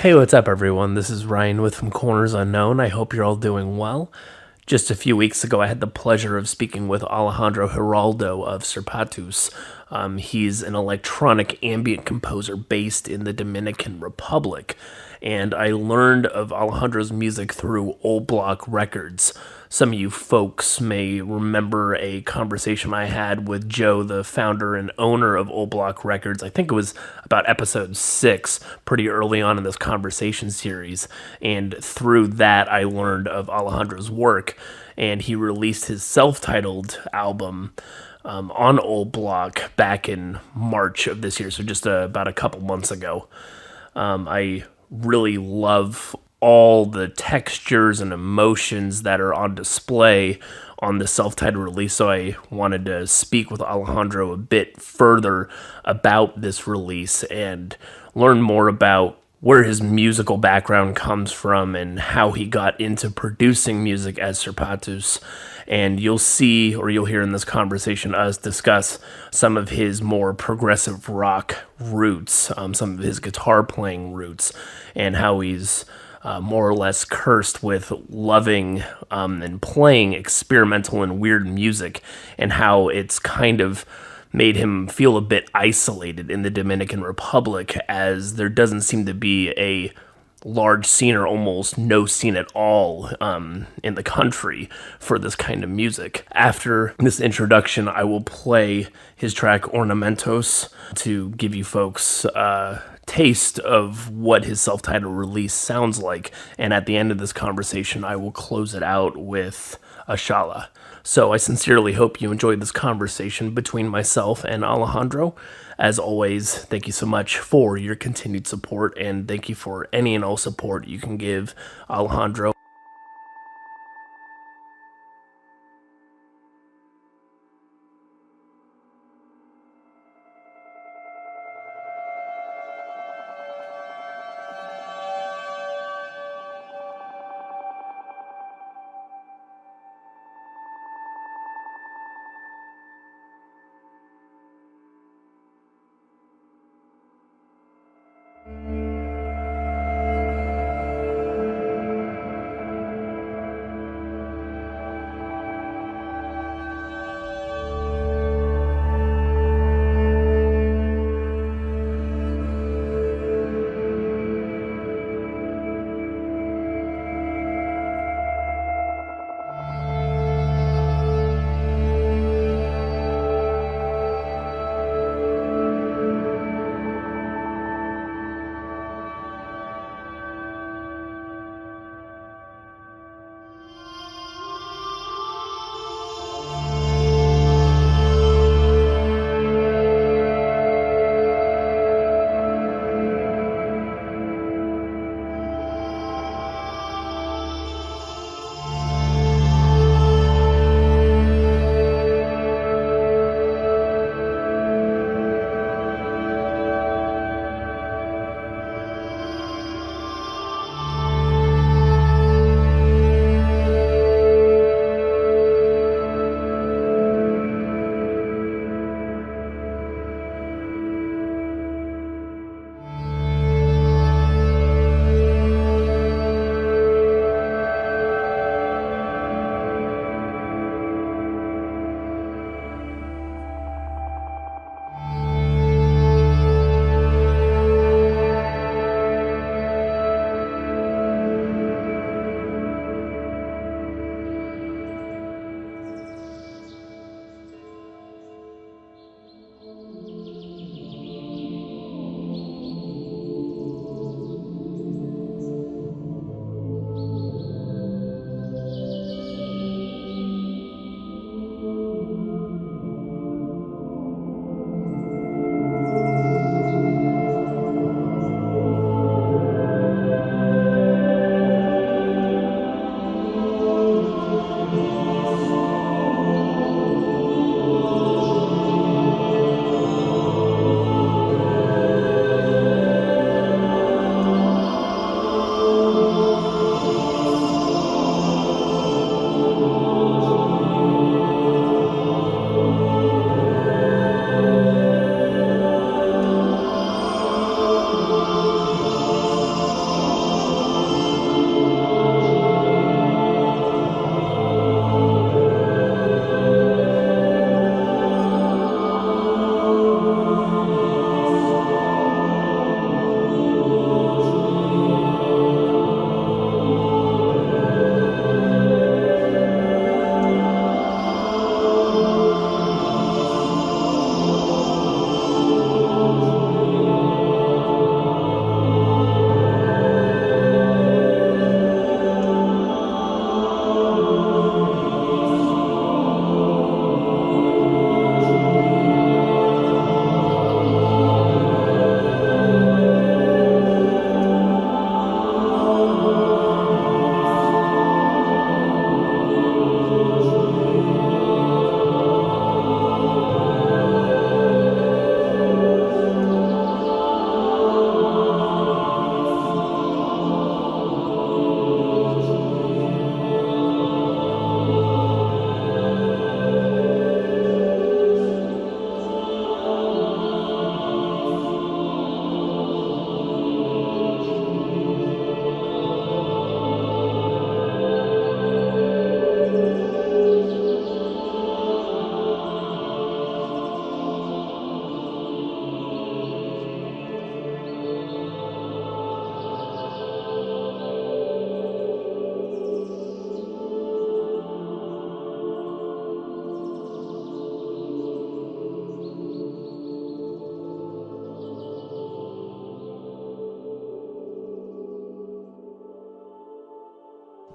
Hey, what's up, everyone? This is Ryan with From Corners Unknown. I hope you're all doing well. Just a few weeks ago, I had the pleasure of speaking with Alejandro of Serpatus. He's an electronic ambient composer based in the Dominican Republic, and I learned of Alejandro's music through Old Block Records. Some of you folks may remember a conversation I had with Joe, the founder and owner of Old Block Records. I think it was about episode 6, pretty early on in this conversation series. And through that, I learned of Alejandro's work. And he released his self-titled album on Old Block back in March of this year, so just about a couple months ago. I really love all the textures and emotions that are on display on the self-titled release, so I wanted to speak with Alejandro a bit further about this release and learn more about where his musical background comes from and how he got into producing music as Serpatus. And you'll see, or you'll hear in this conversation, us discuss some of his more progressive rock roots, some of his guitar playing roots, and how he's more or less cursed with loving and playing experimental and weird music, and how it's kind of made him feel a bit isolated in the Dominican Republic, as there doesn't seem to be a large scene or almost no scene at all in the country for this kind of music. After this introduction, I will play his track Ornamentos to give you folks taste of what his self-titled release sounds like, and at the end of this conversation I will close it out with a shala. So I sincerely hope you enjoyed this conversation between myself and Alejandro. As always, thank you so much for your continued support, and thank you for any and all support you can give Alejandro.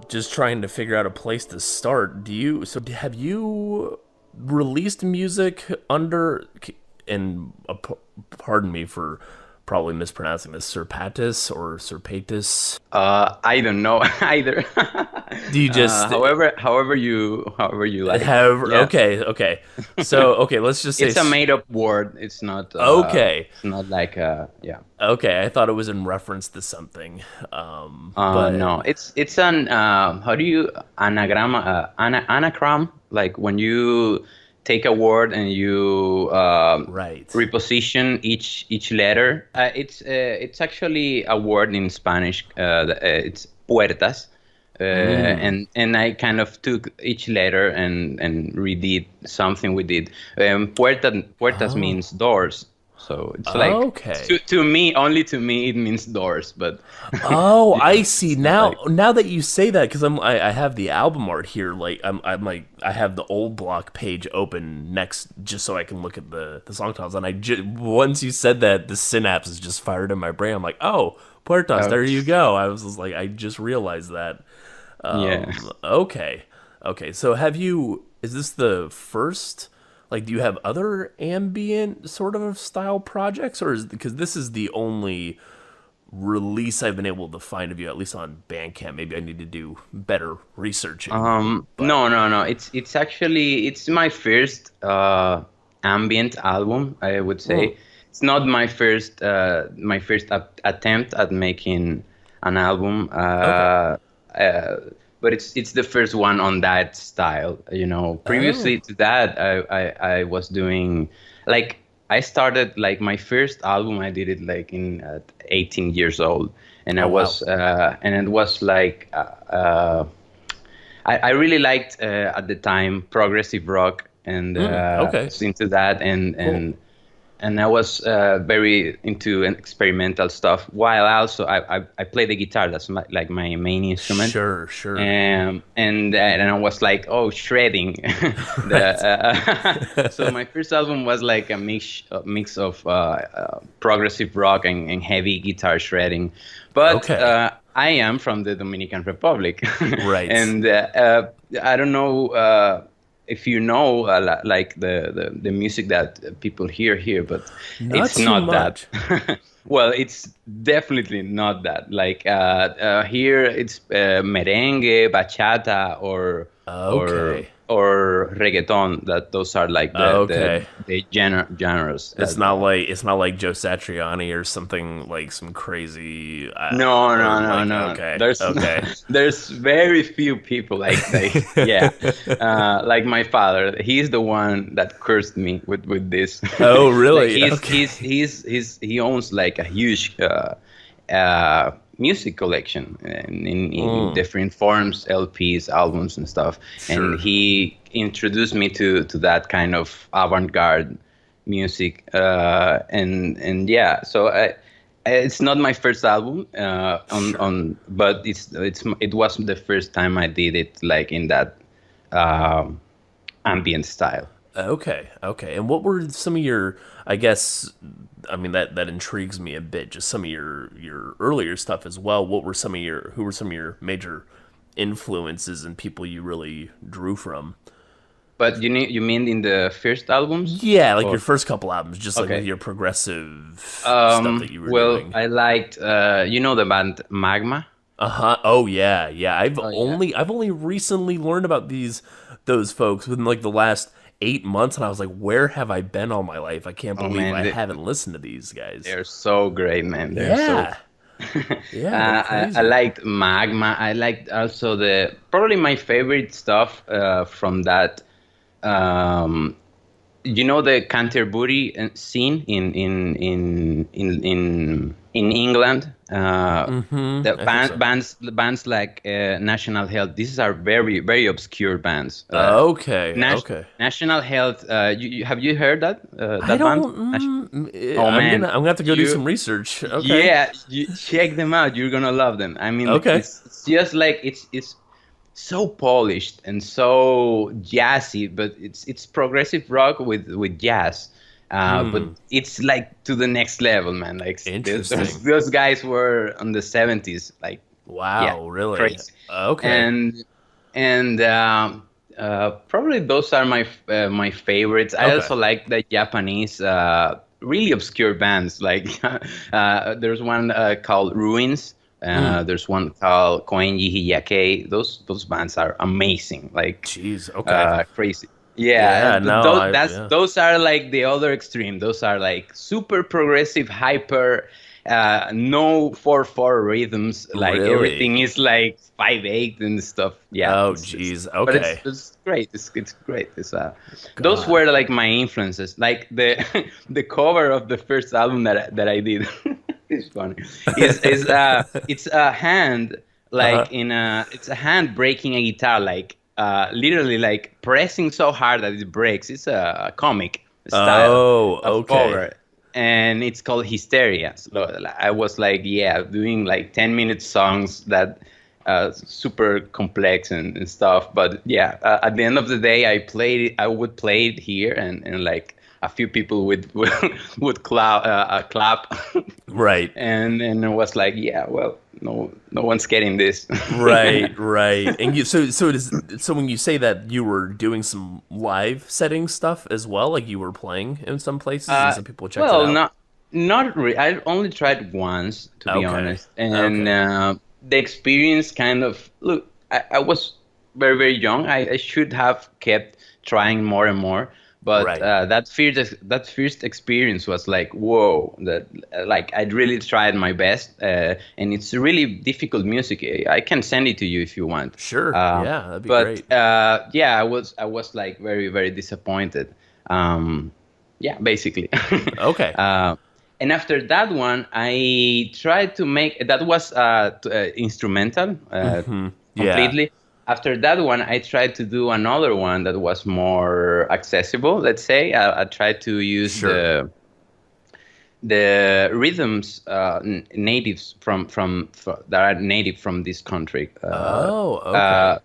just trying to figure out a place to start. Have you released music under, and pardon me for probably mispronouncing this, Serpatus or Serpatus? I don't know either. Do you just however you like. have Yeah. okay. So okay, let's just say It's a made up word. It's not okay. It's not like yeah. Okay, I thought it was in reference to something. But No, it's an how do you anagram, like when you take a word and you right. reposition each letter. It's actually a word in Spanish. It's puertas, and I kind of took each letter and redid something with it. Puertas means doors. So it's like Okay. to me, only to me, it means doors. But Oh, I see. it's Now, like, now that you say that, because I have the album art here. Like I'm like I have the old block page open next, just so I can look at the song titles. And once you said that, the synapses just fired in my brain. I'm like, oh, Puertas, there you go. I was just like, I just realized that. yeah. Okay, okay. So is this the first? Like, do you have other ambient sort of style projects, or because this is the only release I've been able to find of you, at least on Bandcamp? Maybe I need to do better researching. But No. It's actually it's my first ambient album, I would say. It's not my first attempt at making an album. okay. But it's the first one on that style. Previously Oh. to that, I was doing like I started like my first album. I did it like in at 18 years old, and Oh wow. and it was like I really liked at the time progressive rock, and Okay. was into that, Cool. and I was very into experimental stuff. While also I play the guitar. That's like my main instrument. Sure. Sure. And I was like, oh, shredding. Right. So my first album was like a mix of progressive rock and heavy guitar shredding. But Okay. I am from the Dominican Republic, Right. and I don't know if you know like the music that people hear here, but Not it's too not that. much. Well, it's definitely not that. Like here, it's merengue, bachata, or Okay. or reggaeton. That those are like Okay. the genres. It's not like Joe Satriani or something like some crazy No, or no, no, like no. okay. There's Okay. there's very few people like yeah, like my father. He's the one that cursed me with this. Oh, Like really? Okay. he owns like a huge music collection in different forms, LPs, albums, and stuff. And Sure. he introduced me to that kind of avant-garde music, and yeah. So it's not my first album, Sure. but it was the first time I did it like in that ambient style. Okay, okay. And what were some of your, I guess, I mean that intrigues me a bit, just some of your earlier stuff as well. Who were some of your major influences and people you really drew from? But you mean in the first albums? Yeah, like your Or first couple albums, just like with okay. your progressive stuff that you were Well, doing. I liked the band Magma. Uh-huh. Oh yeah, yeah. Oh yeah. I've only recently learned about those folks within like the last 8 months, and I was like, where have I been all my life? I can't Oh believe man, I haven't listened to these guys. they're so great, man. They're so. Yeah. Yeah, they're I crazy. liked Magma. I liked also the probably my favorite stuff from that. Um, the Canterbury scene in England. The I think so. bands like National Health. These are very very obscure bands. Okay, okay. National Health. Have you heard I that band? don't. Oh man, I'm gonna have to go do you some research. Okay, yeah, you check them out. You're gonna love them. I mean, okay. it's just like it's so polished and so jazzy, but it's progressive rock with jazz. But it's like to the next level, man. Like Interesting. those guys were on the 70s, like Yeah, Wow, really? crazy. Okay. And probably those are my favorites. I Okay. also like the Japanese really obscure bands. Like there's one called Ruins. Mm. There's one called Koenji Hiyake. Those bands are amazing. Like Jeez. Okay. crazy. Yeah, Yeah. No. Yeah. those are like the other extreme. Those are like super progressive, hyper, no 4/4 rhythms. Like Really? everything is like 5/8 and stuff. Yeah, Oh, it's jeez. but Okay. it's great. It's great. It's those God. were like my influences. Like the the cover of the first album that I did. It's funny. It's a hand Uh-huh. like it's a hand breaking a guitar like literally like pressing so hard that it breaks. It's a comic style Oh, of okay. cover, and it's called Hysteria. So I was like, yeah, doing like 10-minute songs that super complex and stuff. But yeah, at the end of the day, I would play it here, and like a few people would clap, Right. and it was like, yeah, well, no one's getting this. Right, right. And so when you say that you were doing some live setting stuff as well, like you were playing in some places and Uh, some people checked it well, out. not really. I only tried once, to be Okay. honest, and Okay. the experience kind of look. I was very young. I should have kept trying more and more, but Right. that first experience was like, whoa! That like I really tried my best, and it's really difficult music. I can send it to you if you want. Sure. Uh, Yeah, that'd be but great. yeah, I was like very disappointed. Um, yeah, basically. Okay. uh, and after that one, I tried to make that was instrumental Yeah. completely. After that one, I tried to do another one that was more accessible. Let's say I tried to use Sure. the rhythms natives that are native from this country, Oh, okay.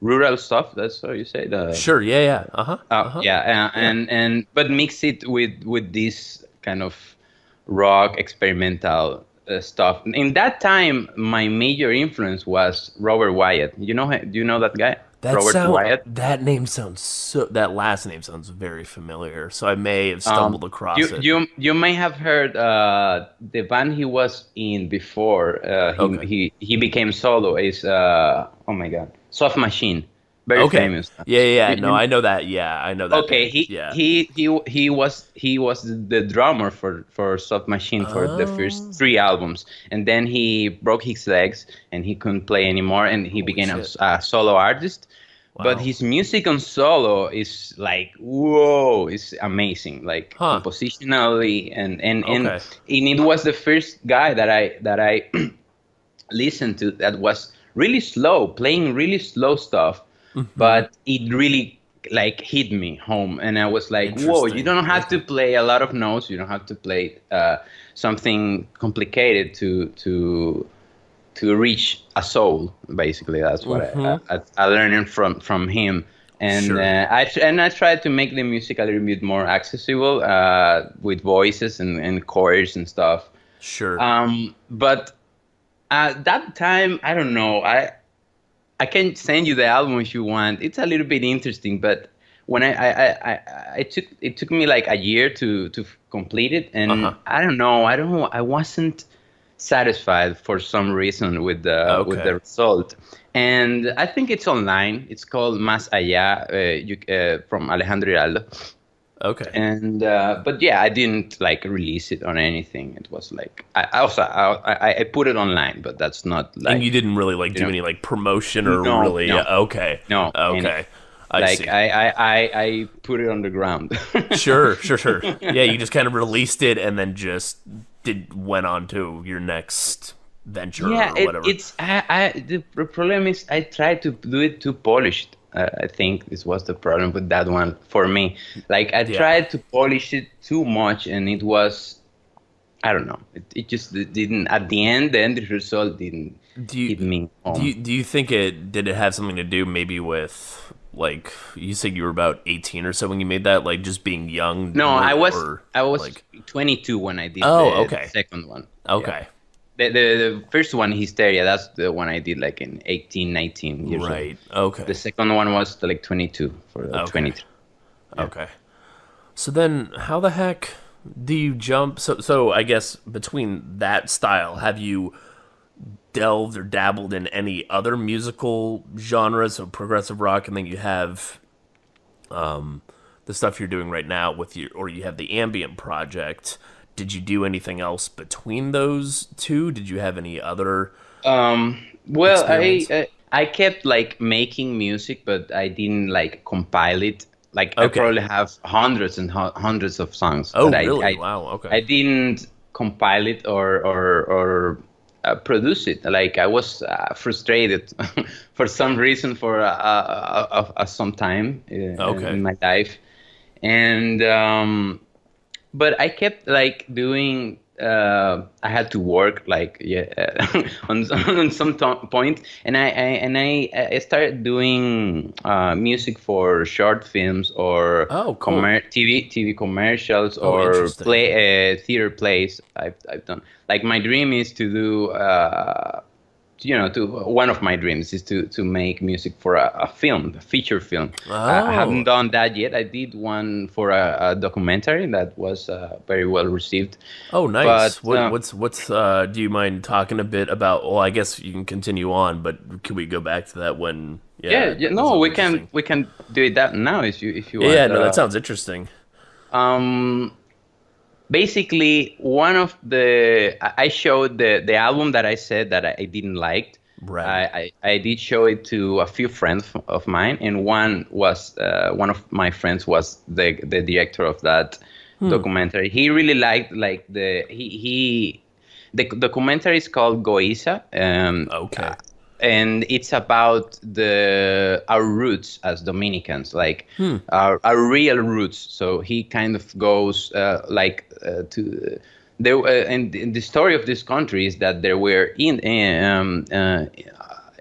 rural stuff. That's how you say the Sure. Yeah, yeah. Uh-huh. Uh-huh. yeah, Yeah. and but mix it with this kind of rock experimental stuff. In that time, my major influence was Robert Wyatt. Do you know that guy, Robert Wyatt? That last name sounds very familiar. So I may have Um, stumbled you across it. you may have heard the band he was in before Okay. he became solo is oh my god, Soft Machine, very Okay. famous. Yeah, yeah, yeah. You, No, you I know that. Yeah, I know that Okay, band. Yeah. he was the drummer for Soft Machine for the first Oh, three albums, and then he broke his legs and he couldn't play anymore, and he holy became shit. a solo artist. But Wow. his music on solo is like whoa, it's amazing, like Huh. compositionally, and Okay. it was the first guy that I listened to that was really slow, playing really slow stuff, Hmm. but it really like hit me home, and I was like, "Whoa! You Interesting. don't have to Okay. play a lot of notes. You don't have to play something complicated to reach a soul." Basically, that's what Hmm. I learned from him. And Sure. I tried to make the music a little bit more accessible with voices and chords and stuff. Sure. But at that time, I don't know. I can send you the album if you want. It's a little bit interesting, but when it took me like a year to complete it, and Uh-huh. I wasn't satisfied for some reason with the Okay. result. And I think it's online. It's called Más Allá, from Alejandro. Okay. And but yeah, I didn't like release it on anything. It was like I put it online, but that's not And like, you didn't really like you do know, any like promotion or no, really no, okay. no, Okay. anything. I Like see. I put it on the ground. Sure, sure, sure. Yeah, you just kind of released it and then just went on to your next venture Yeah, or whatever. the problem is I tried to do it too polished. I think this was the problem with that one for me. Like I Yeah. tried to polish it too much, and it was, I don't know. It just didn't. At the end result didn't Do you hit me home. do you think it did it have something to do maybe with like you said you were about 18 or so when you made that like just being young No, or I was like 22 when I did oh the okay second one. Yeah. okay The first one, Hysteria, that's the one I did like in 18, 19 years old. Right. Okay. The second one was like 22 for Okay. 23. Yeah. Okay. So then, how the heck do you jump? So I guess between that style, have you delved or dabbled in any other musical genres of progressive rock, and then you have the stuff you're doing right now with your, or you have the ambient project. Did you do anything else between those two? Did you have any other Well, experiments? I kept like making music, but I didn't like compile it. Like I Okay. probably have hundreds and hundreds of songs, Oh, but really? Wow. I Okay. didn't compile it or produce it. Like I was frustrated for some reason for some time Okay. in my life, and but I kept like doing. I had to work like on some point, and I started doing music for short films or Oh, cool. TV commercials Oh, or interesting. theater plays. I've done like my dream is to do to one of my dreams is to make music for a film, a feature film. I haven't Oh. done that yet. I did one for a documentary that was very well received, Oh, but nice. What's do you mind talking a bit about, well, I guess you can continue on, but can we go back to that when, yeah, yeah, yeah, that no, sounds interesting. we can do it that now if you Yeah, want. no, that sounds interesting. Um, Basically, one of the I showed the album that I said that I didn't like. Right. I did show it to a few friends of mine, and one of my friends was the director of that documentary. He really liked like the documentary is called Goiza, Okay. and it's about our roots as Dominicans, like our real roots. So he kind of goes to there. And the story of this country is that there were in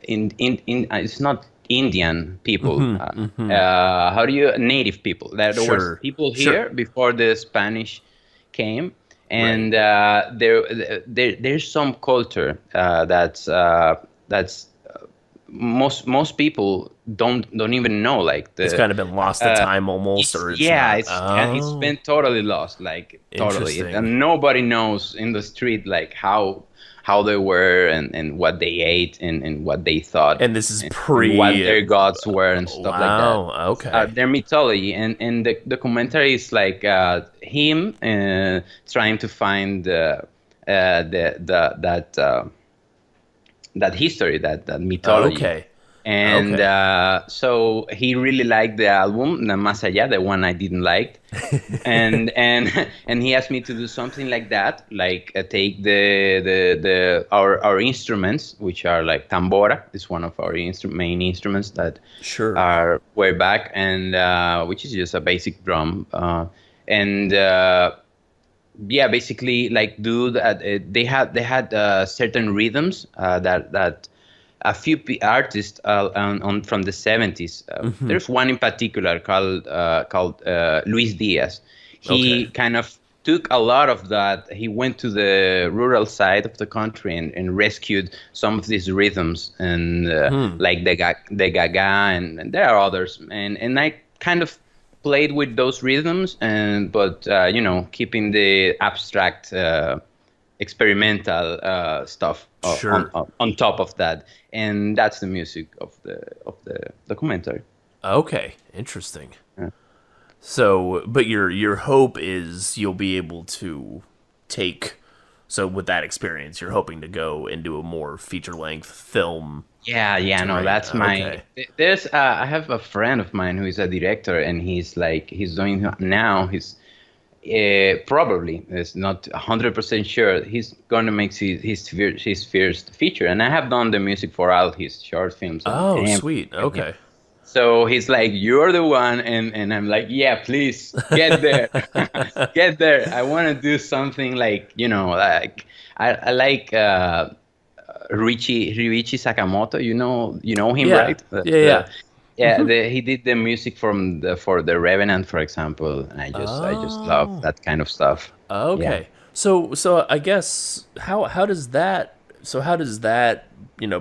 it's not Indian people. How do you native people? That there was Sure. people Sure. here before the Spanish came, Right. and there's some culture that's most people don't even know, like It's kind of been lost to time almost, or it's yeah, not. it's Oh, been totally lost, like totally, interesting. and nobody knows in the street like how they were and what they ate and what they thought And this is and what pre. their gods were and stuff like that. Wow. Okay. Their mythology, and the documentary is like him trying to find that history, that mythology. Okay. And Okay. so he really liked the album, the Más Allá, the one I didn't like, and and he asked me to do something like that, like take our instruments, which are like tambora, is one of our main instruments that Sure. are way back, and which is just a basic drum, and yeah, basically like do that. They had certain rhythms that a few artists from the 70s. There's one in particular called Luis Diaz. He Okay. kind of took a lot of that. He went to the rural side of the country and rescued some of these rhythms, and like the gaga, and there are others. And I kind of played with those rhythms, but keeping the abstract experimental stuff Sure. on top of that, and that's the music of the documentary. Okay. Interesting. Yeah. So, but your hope is you'll be able to take. So with that experience, you're hoping to go into a more feature length film Yeah, no, terrain. that's my. Okay. There's I have a friend of mine who is a director, and he's doing now. He's probably, it's not 100% sure, he's gonna make his first feature, and I have done the music for all his short films Oh, and sweet. with him. Okay. So he's like, "You're the one," and I'm like, "Yeah, please get there, get there. I want to do something like like I like Ryuichi Sakamoto. You know him, Yeah. right? Yeah. Yeah. Yeah, he did the music for the Revenant, for example. And I just love Oh. that kind of stuff. Yeah. Okay. So I guess how does that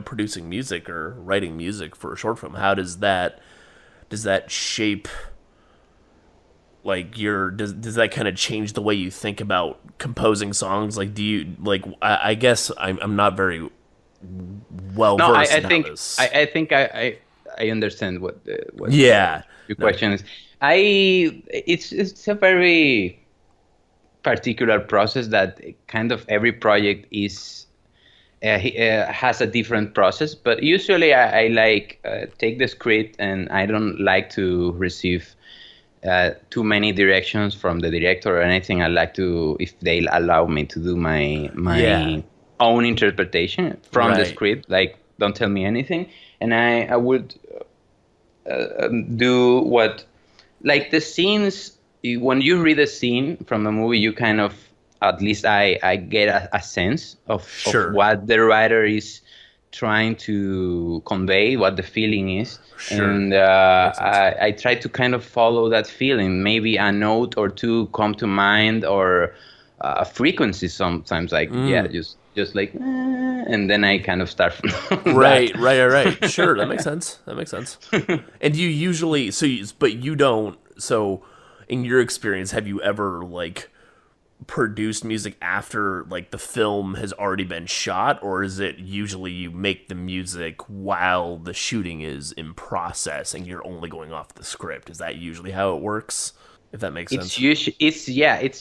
producing music or writing music for a short film, how does that shape like does that kind of change the way you think about composing songs? Like do you like I guess I'm not very well No, versed I in how think this. I understand what Yeah. your No. question is. It's a very particular process that kind of every project is has a different process. But usually I like take the script, and I don't like to receive too many directions from the director or anything. I like to, if they allow me to do Yeah. my own interpretation from the Right. script, like don't tell me anything, and I would do what, like the scenes. When you read a scene from a movie, you kind of, at least I get a sense of Sure. what the writer is trying to convey, what the feeling is. Sure. And That makes sense. I try to kind of follow that feeling. Maybe a note or two come to mind, or a frequency sometimes, like, yeah, just like, and then I kind of start from that. Right. Sure, that makes sense. That makes sense. And do you usually but you don't so in your experience have you ever like produced music after like the film has already been shot, or is it usually you make the music while the shooting is in process and you're only going off the script? Is that usually how it works? If that makes sense. It's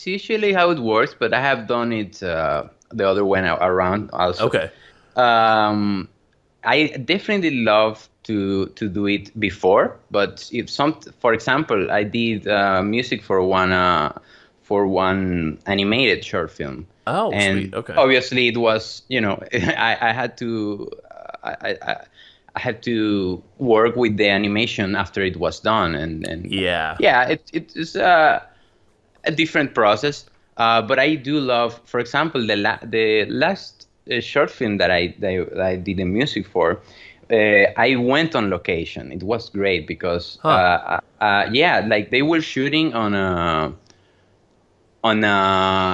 usually how it works, but I have done it the other way around also. Okay. Um, I definitely love to do it before, but if for example, I did music for one animated short film, Oh, sweet. and Okay. obviously it was, I had to I had to work with the animation after it was done, and Yeah. yeah, it is a different process. But I do love, for example, the last short film that I did the music for. I went on location. It was great because Huh. yeah, like they were shooting on a,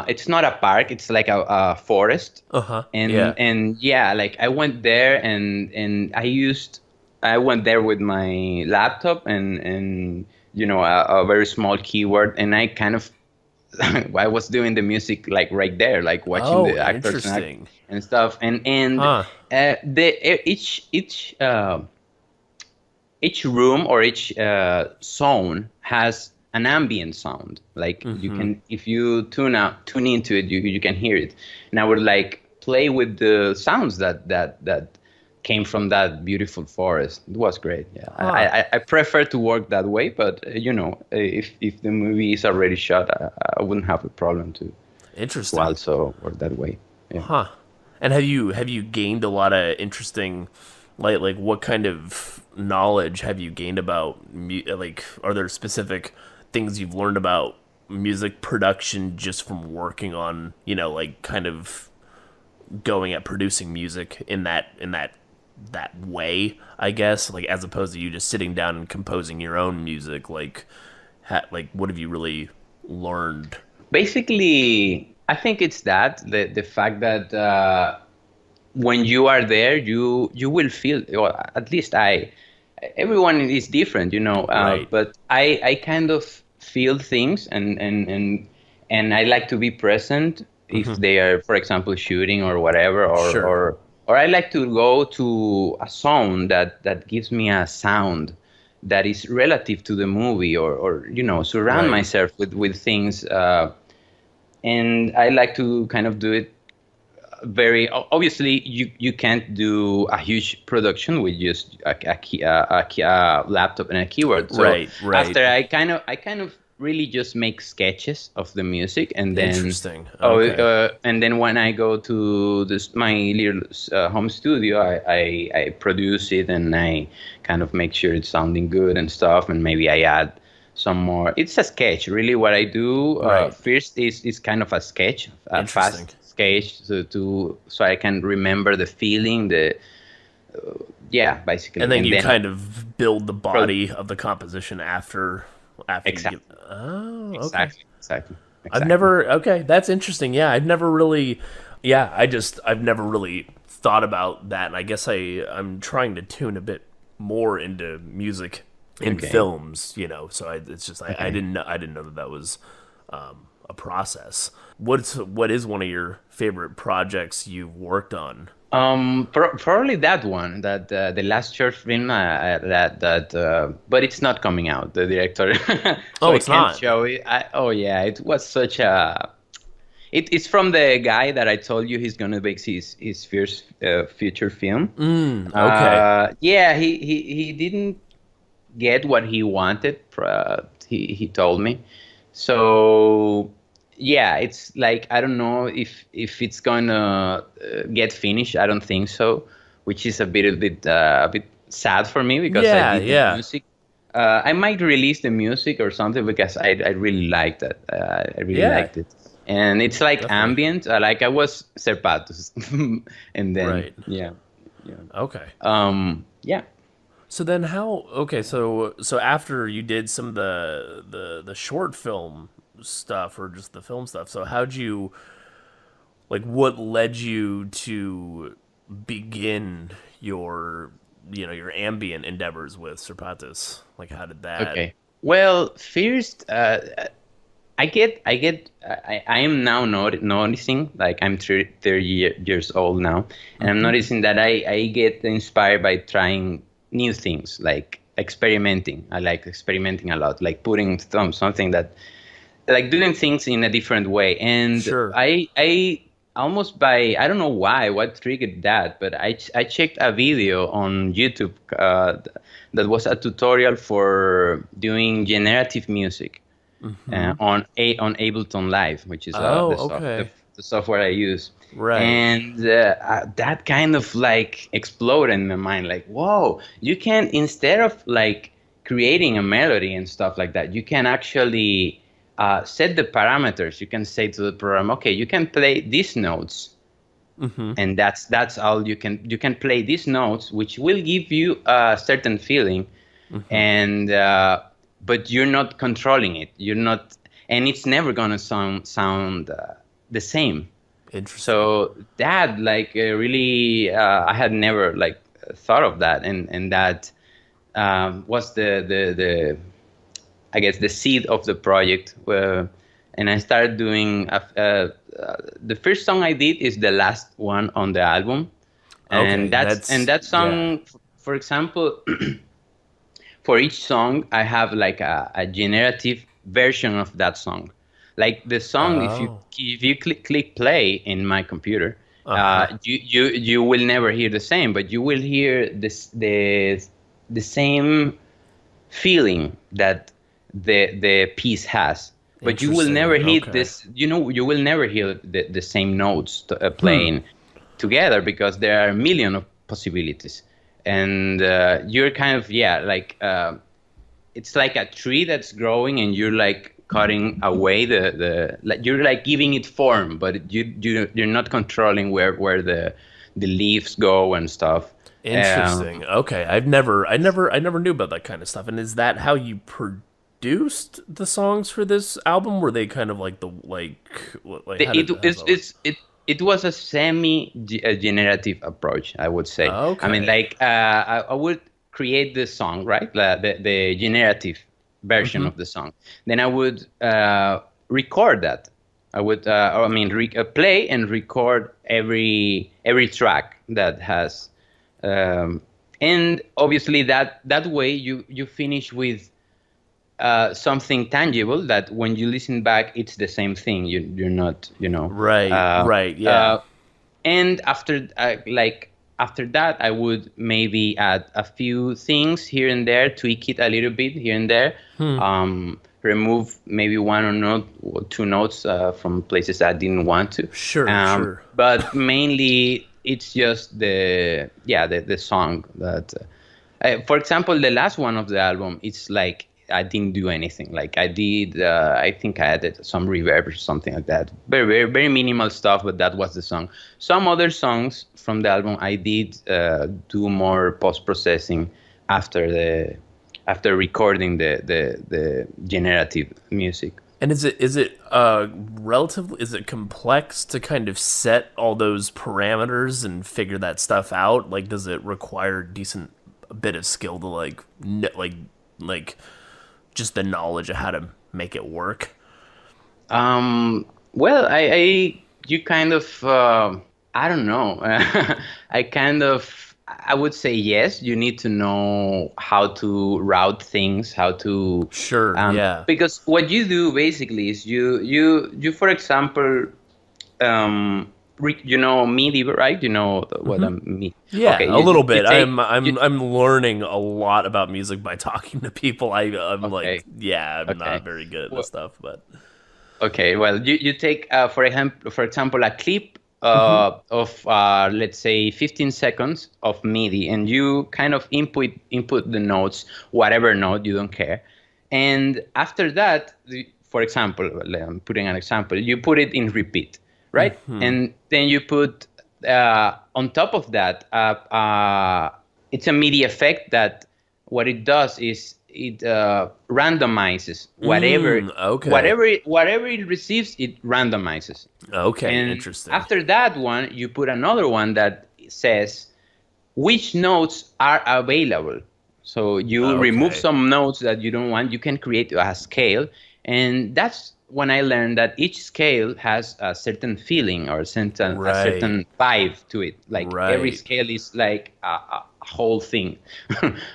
it's not a park, it's like a forest. Uh-huh. and Yeah. and yeah, like I went there, and I went there with my laptop, and a very small keyboard, and I kind of I was doing the music like right there, like watching Oh, the actors interesting. and stuff, and Huh. each room or each zone has an ambient sound. Like you can, if you tune into it, you can hear it. And I would like play with the sounds that came from that beautiful forest. It was great. Yeah, Huh. I prefer to work that way, but if the movie is already shot, I wouldn't have a problem to Interesting. also work that way. Yeah. Huh. And have you gained a lot of interesting like what kind of knowledge have you gained about like are there specific things you've learned about music production just from working on, like kind of going at producing music in that way, I guess, like as opposed to you just sitting down and composing your own music, like like what have you really learned? Basically, I think it's that the fact that when you are there, you will feel, or at least I. Everyone is different, Right. but I kind of feel things, and I like to be present if they are, for example, shooting or whatever, Sure. or I like to go to a zone that gives me a sound that is relative to the movie, or surround Right. myself with things. And I like to kind of do it very obviously. You can't do a huge production with just a laptop and a keyboard. So Right. after I kind of really just make sketches of the music, and then Interesting. Okay. when I go to my little home studio, I produce it, and I kind of make sure it's sounding good and stuff, and maybe I add some more. It's a sketch, really. What I do Right. first is kind of a sketch, a Interesting. fast sketch, so I can remember the feeling, yeah, And basically, then and you then kind of build the pro- body of the composition after you get. exactly, Oh, okay. exactly. I've exactly. never. Okay, that's interesting. Yeah, I've never really. Yeah, I've never really thought about that, and I guess I'm trying to tune a bit more into music in Okay. films. So it's just I Okay. didn't know that was a process. What is one of your favorite projects you've worked on? Probably that one, that the last short film but it's not coming out. The director, so Oh, I it's can't not. show it. Oh yeah, it was such a. It's from the guy that I told you he's gonna make his first feature film. Okay, Yeah, he didn't get what he wanted. He told me. So yeah, it's like I don't know if it's gonna get finished. I don't think so, which is a bit sad for me because I yeah, did the yeah, music. I might release the music or something because I really liked it. I really yeah, liked it, and it's like definitely. ambient. Like I was Serpatus, and then Right. yeah, yeah, Okay. yeah. So then how okay, so after you did some of the short film stuff or just the film stuff, so how'd you like what led you to begin your your ambient endeavors with Serpatus? Like how did that Okay. Well, first, I am now noticing, like I'm 30 years old now, and I'm noticing that I get inspired by trying new things, like experimenting. I like experimenting a lot, like putting something that, like doing things in a different way. And Sure. I almost by, I don't know why, what triggered that, but I checked a video on YouTube that was a tutorial for doing generative music on Ableton Live, which is Oh, okay. the software I use. Right. And that kind of like exploded in my mind, like, whoa, you can, instead of like creating a melody and stuff like that, you can actually set the parameters. You can say to the program, okay, you can play these notes, and that's all you can play these notes, which will give you a certain feeling, and but you're not controlling it. You're not, and it's never gonna sound the same. Interesting. So that like really, I had never like thought of that, and that was the I guess the seed of the project. And I started doing the first song I did is the last one on the album, and Okay, that's that yeah. song, for example, for each song I have like a generative version of that song. Like the song, Oh. if you click play in my computer, Uh-huh. you will never hear the same, but you will hear the same feeling that the piece has, but you will never Interesting. hear Okay. this, you will never hear the same notes playing together because there are a million of possibilities, and you're kind of, yeah, like it's like a tree that's growing and you're like cutting away the like you're like giving it form, but you're not controlling where the leaves go and stuff. Interesting. Okay. I never knew about that kind of stuff. And is that how you produced the songs for this album? Were they kind of like The- it how does it's that work? it's it it was a semi generative approach, I would say. I mean, Okay. like I would create the song, right? The generative version of the song. Then I would record that. I would, or I mean, play and record every track that has, um, and obviously that way you finish with something tangible that when you listen back, it's the same thing. You're not, Right, Uh, right, yeah. uh, and after that, I would maybe add a few things here and there, tweak it a little bit here and there, remove maybe one or two notes from places I didn't want to. Sure, sure. But mainly, it's just the song that. For example, the last one of the album, it's like I didn't do anything. Like I did, I think I added some reverb or something like that. Very, very, very minimal stuff, but that was the song. Some other songs from the album, I did do more post processing after after recording the generative music. And is it relatively is it complex to kind of set all those parameters and figure that stuff out? Like, does it require a decent bit of skill to like just the knowledge of how to make it work? Well, you kind of, I don't know. I kind of, I would say yes. You need to know how to route things, how to, Sure, yeah. because what you do basically is you, for example, you know MIDI, right? You know what a MIDI. Yeah, Okay, a little you bit. take, you, I'm learning a lot about music by talking to people. I'm like, okay, yeah, I'm not okay. very good at this Well, stuff, but okay, well, you take for example a clip of let's say 15 seconds of MIDI, and you kind of input the notes, whatever note, you don't care, and after that, for example, I'm putting an example, you put it in repeat, right, and then you put on top of that it's a MIDI effect that what it does is it randomizes okay, whatever it receives, it randomizes. okay, And interesting, after that one, you put another one that says which notes are available. So you remove okay, some notes that you don't want. You can create a scale, and that's when I learned that each scale has a certain feeling or a right, certain vibe to it. Like every right, scale is like a whole thing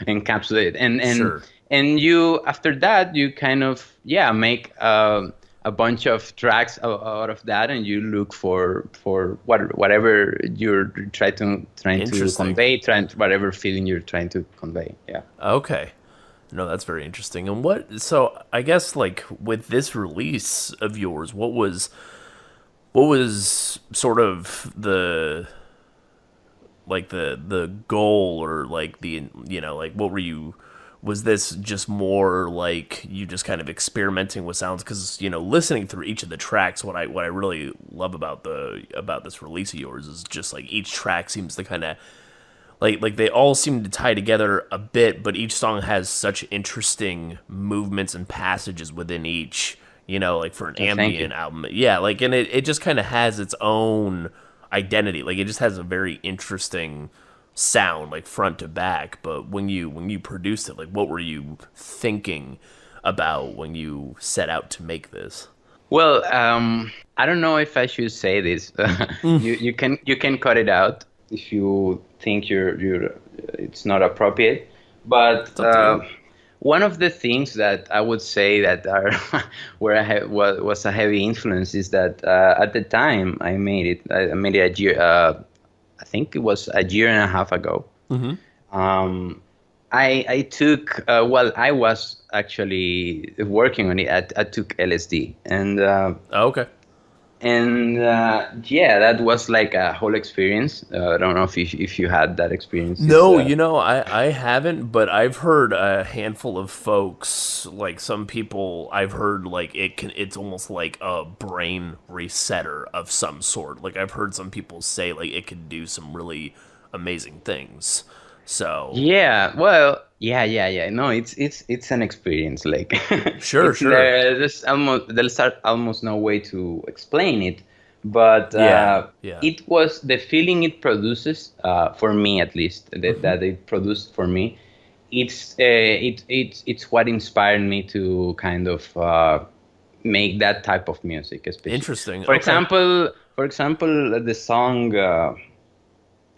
encapsulated, sure, and you after that you kind of make a bunch of tracks out of that, and you look for whatever you're trying to interesting. convey, whatever feeling you're trying to convey. Yeah. Okay. No, that's very interesting. And so I guess like with this release of yours, what was sort of the goal or like like what were you was this just more like you just kind of experimenting with sounds because listening through each of the tracks what I really love about this release of yours is just like each track seems to kind of like they all seem to tie together a bit, but each song has such interesting movements and passages within each. Like for an Thank you. ambient album, yeah, like and it just kind of has its own identity. Like it just has a very interesting sound, like front to back. But when you produced it, like what were you thinking about when you set out to make this? Well, I don't know if I should say this. You can cut it out if you think you're it's not appropriate. But It's up to you. one of the things that I would say that are where was a heavy influence is that at the time I made it a year. I think it was a year and a half ago. Um, I took I was actually working on it. I took LSD, Oh, okay. yeah, that was like a whole experience. I don't know if you had that experience. It's No, I haven't, but I've heard a handful of folks, like some people, I've heard like it's almost like a brain resetter of some sort. Like I've heard some people say like it can do some really amazing things. So, Yeah, well, yeah. No, it's an experience. Like, sure, sure. there's almost no way to explain it, but Yeah, yeah. it was the feeling it produces for me at least that it produced for me. It's what inspired me to kind of make that type of music, especially. Interesting. For Okay. example, the song.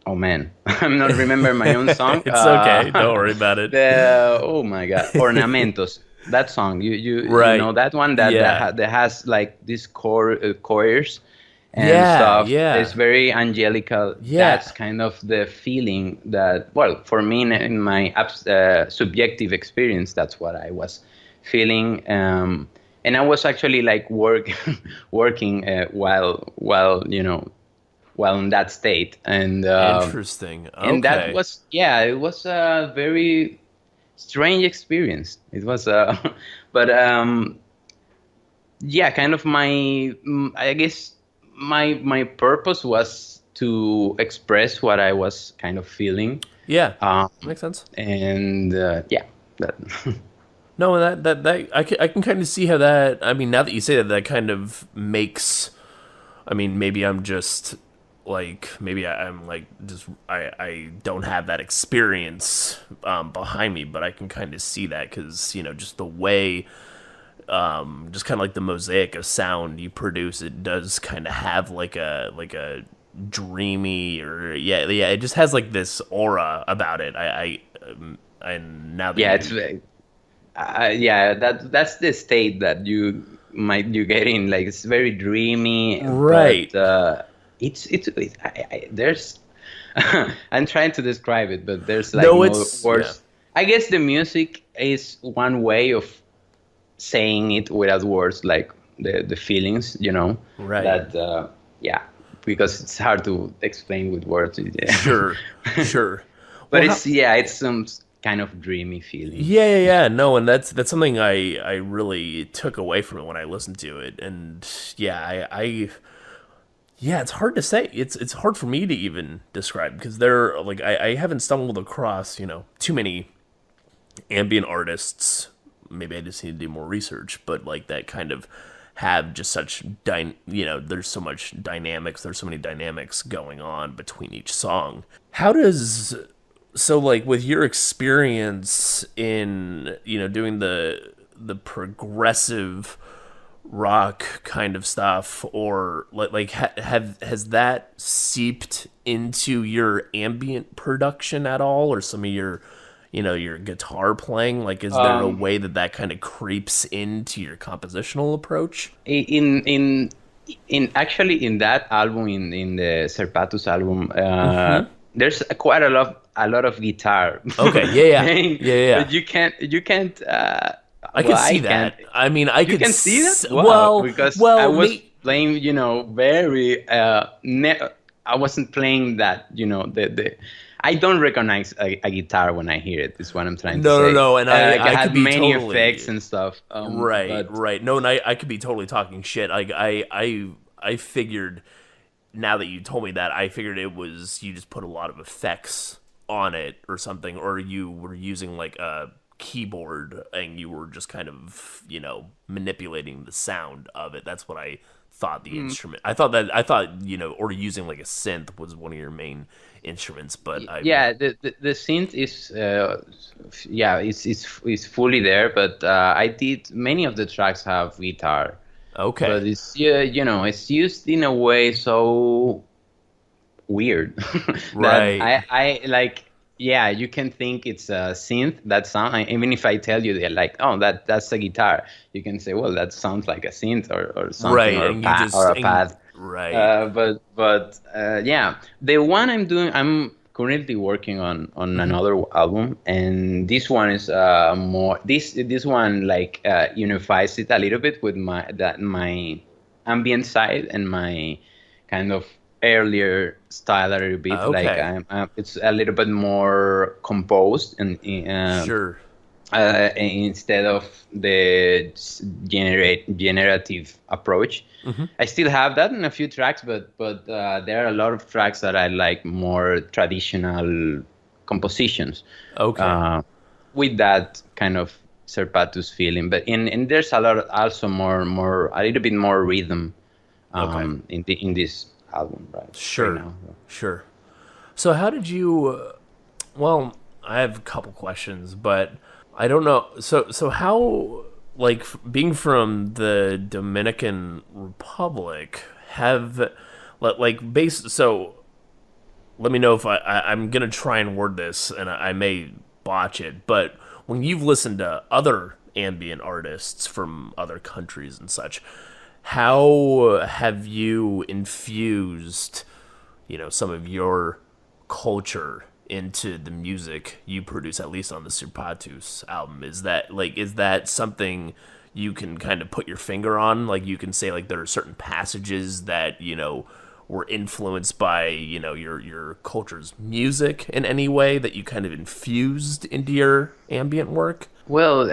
Oh man, I'm not remember my own song. It's okay. Don't worry about it. The oh my god, Ornamentos. That song, you know Right. that one Yeah. that has like these choirs and Yeah, stuff. It's yeah. very angelical. Yeah. That's kind of the feeling that, well, for me in my subjective experience, that's what I was feeling. And I was actually like working while while in that state, Interesting. and that Okay. was, yeah, it was a very strange experience. It was but yeah, kind of I guess my purpose was to express what I was kind of feeling, Yeah. um, Makes sense. and yeah, that. No, that I can kind of see how that. I mean, now that you say that, that kind of makes. I mean, maybe I'm just like maybe I'm like just I don't have that experience behind me, but I can kind of see that because just the way just kind of like the mosaic of sound you produce, it does kind of have like a dreamy or yeah it just has like this aura about it. And now that Yeah, it's yeah, that's the state that you get in. Like it's very dreamy, right. but there's I'm trying to describe it, but there's like No, no it's yeah. words. I guess the music is one way of saying it without words, like the feelings, Right. that yeah, because it's hard to explain with words. Yeah. Sure. Sure. But Well, it's some kind of dreamy feeling. yeah. No, and that's something I really took away from it when I listened to it, and yeah, yeah, it's hard to say. It's hard for me to even describe because they're like I haven't stumbled across too many ambient artists. Maybe I just need to do more research, but like that kind of have just such there's so much dynamics. There's so many dynamics going on between each song. How does so like with your experience in doing the progressive rock kind of stuff or has that seeped into your ambient production at all, or some of your your guitar playing? Like, is there a way that kind of creeps into your compositional approach? In actually in that album, in the Serpatus album, there's quite a lot of guitar. Okay, yeah. playing, Yeah. but you can't. I Well, can see I that. can't. I mean, I You could can see that? Wow, well, because I well, was playing, very. I wasn't playing that, the. I don't recognize a guitar when I hear it. Is what I'm trying to say. no, and Like, I had could be many totally effects and stuff. But right. No, and I could be totally talking shit. Like I figured, now that you told me that, I figured it was you just put a lot of effects on it or something, or you were using like a keyboard and you were just kind of manipulating the sound of it. That's what I thought the instrument. I thought or using like a synth was one of your main instruments, but I yeah, the synth is yeah, it's fully there. But I did many of the tracks have guitar, okay. but it's it's used in a way so weird that Right. I like. Yeah, you can think it's a synth that sound. Even if I tell you, they're like, oh, that's a guitar. You can say, well, that sounds like a synth or something, Right, or and you just a pad. right. But yeah, the one I'm currently working on another album, and this one is more this one like unifies it a little bit with my ambient side and my kind of earlier style a little bit. Like Okay. it's a little bit more composed and Sure. instead of the generative approach. I still have that in a few tracks, but there are a lot of tracks that I like more traditional compositions Okay. with that kind of Serpatus feeling. But and there's a lot also more a little bit more rhythm Okay. in this album right Sure. now. Sure. So how did you well, I have a couple questions, but I don't know. So how like being from the Dominican Republic have like base so let me know if I'm gonna try and word this and I may botch it, but when you've listened to other ambient artists from other countries and such, how have you infused, some of your culture into the music you produce, at least on the Serpatus album? Is that something you can kind of put your finger on? Like you can say like there are certain passages that, were influenced by, your culture's music in any way that you kind of infused into your ambient work? Well,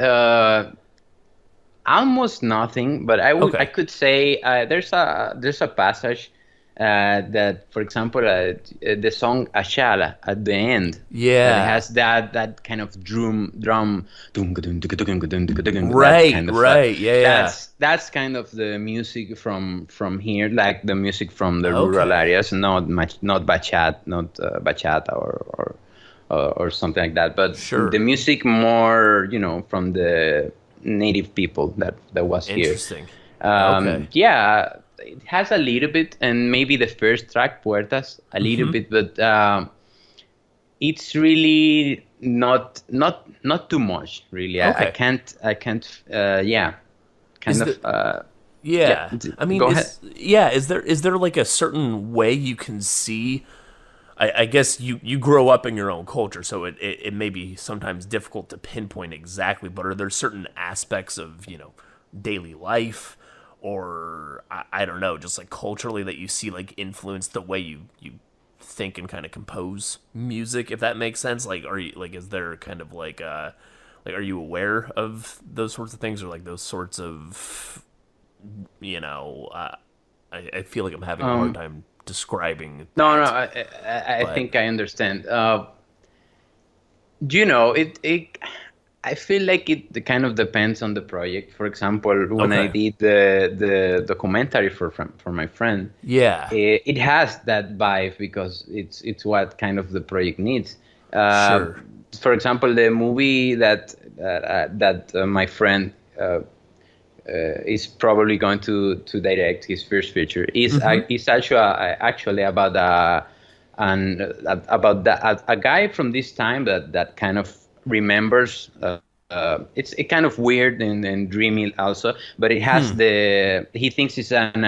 almost nothing, but I Okay. could say there's a passage that, for example, the song Ashala at the end, that Yeah. has that kind of drum, that Right, kind of right. Yeah. that's kind of the music from here, like the music from the rural Okay. areas, not bachata or something like that, but the Sure. music more, from the native people that was here. Interesting. Okay. Yeah, it has a little bit, and maybe the first track, Puertas, a little bit, but it's really not too much, really. I Okay. can't, yeah, kind Is of, the yeah. Yeah. I mean, Go ahead. is there like a certain way you can see? I guess you grow up in your own culture, so it may be sometimes difficult to pinpoint exactly. But are there certain aspects of daily life, or I don't know, just like culturally that you see like influence the way you think and kind of compose music, if that makes sense? Like, are you like, is there kind of like, are you aware of those sorts of things, or like those sorts of you know, uh, I feel like I'm having a hard Um, time describing no, that, I but think I understand. It I feel like it kind of depends on the project. For example, when I okay, did the documentary for my friend, yeah, it has that vibe because it's what kind of the project needs. Uh, sure, for example, the movie that my friend is probably going to direct, his first feature, is actually about a guy from this time that kind of remembers. It's kind of weird and dreamy also, but it has he thinks he's an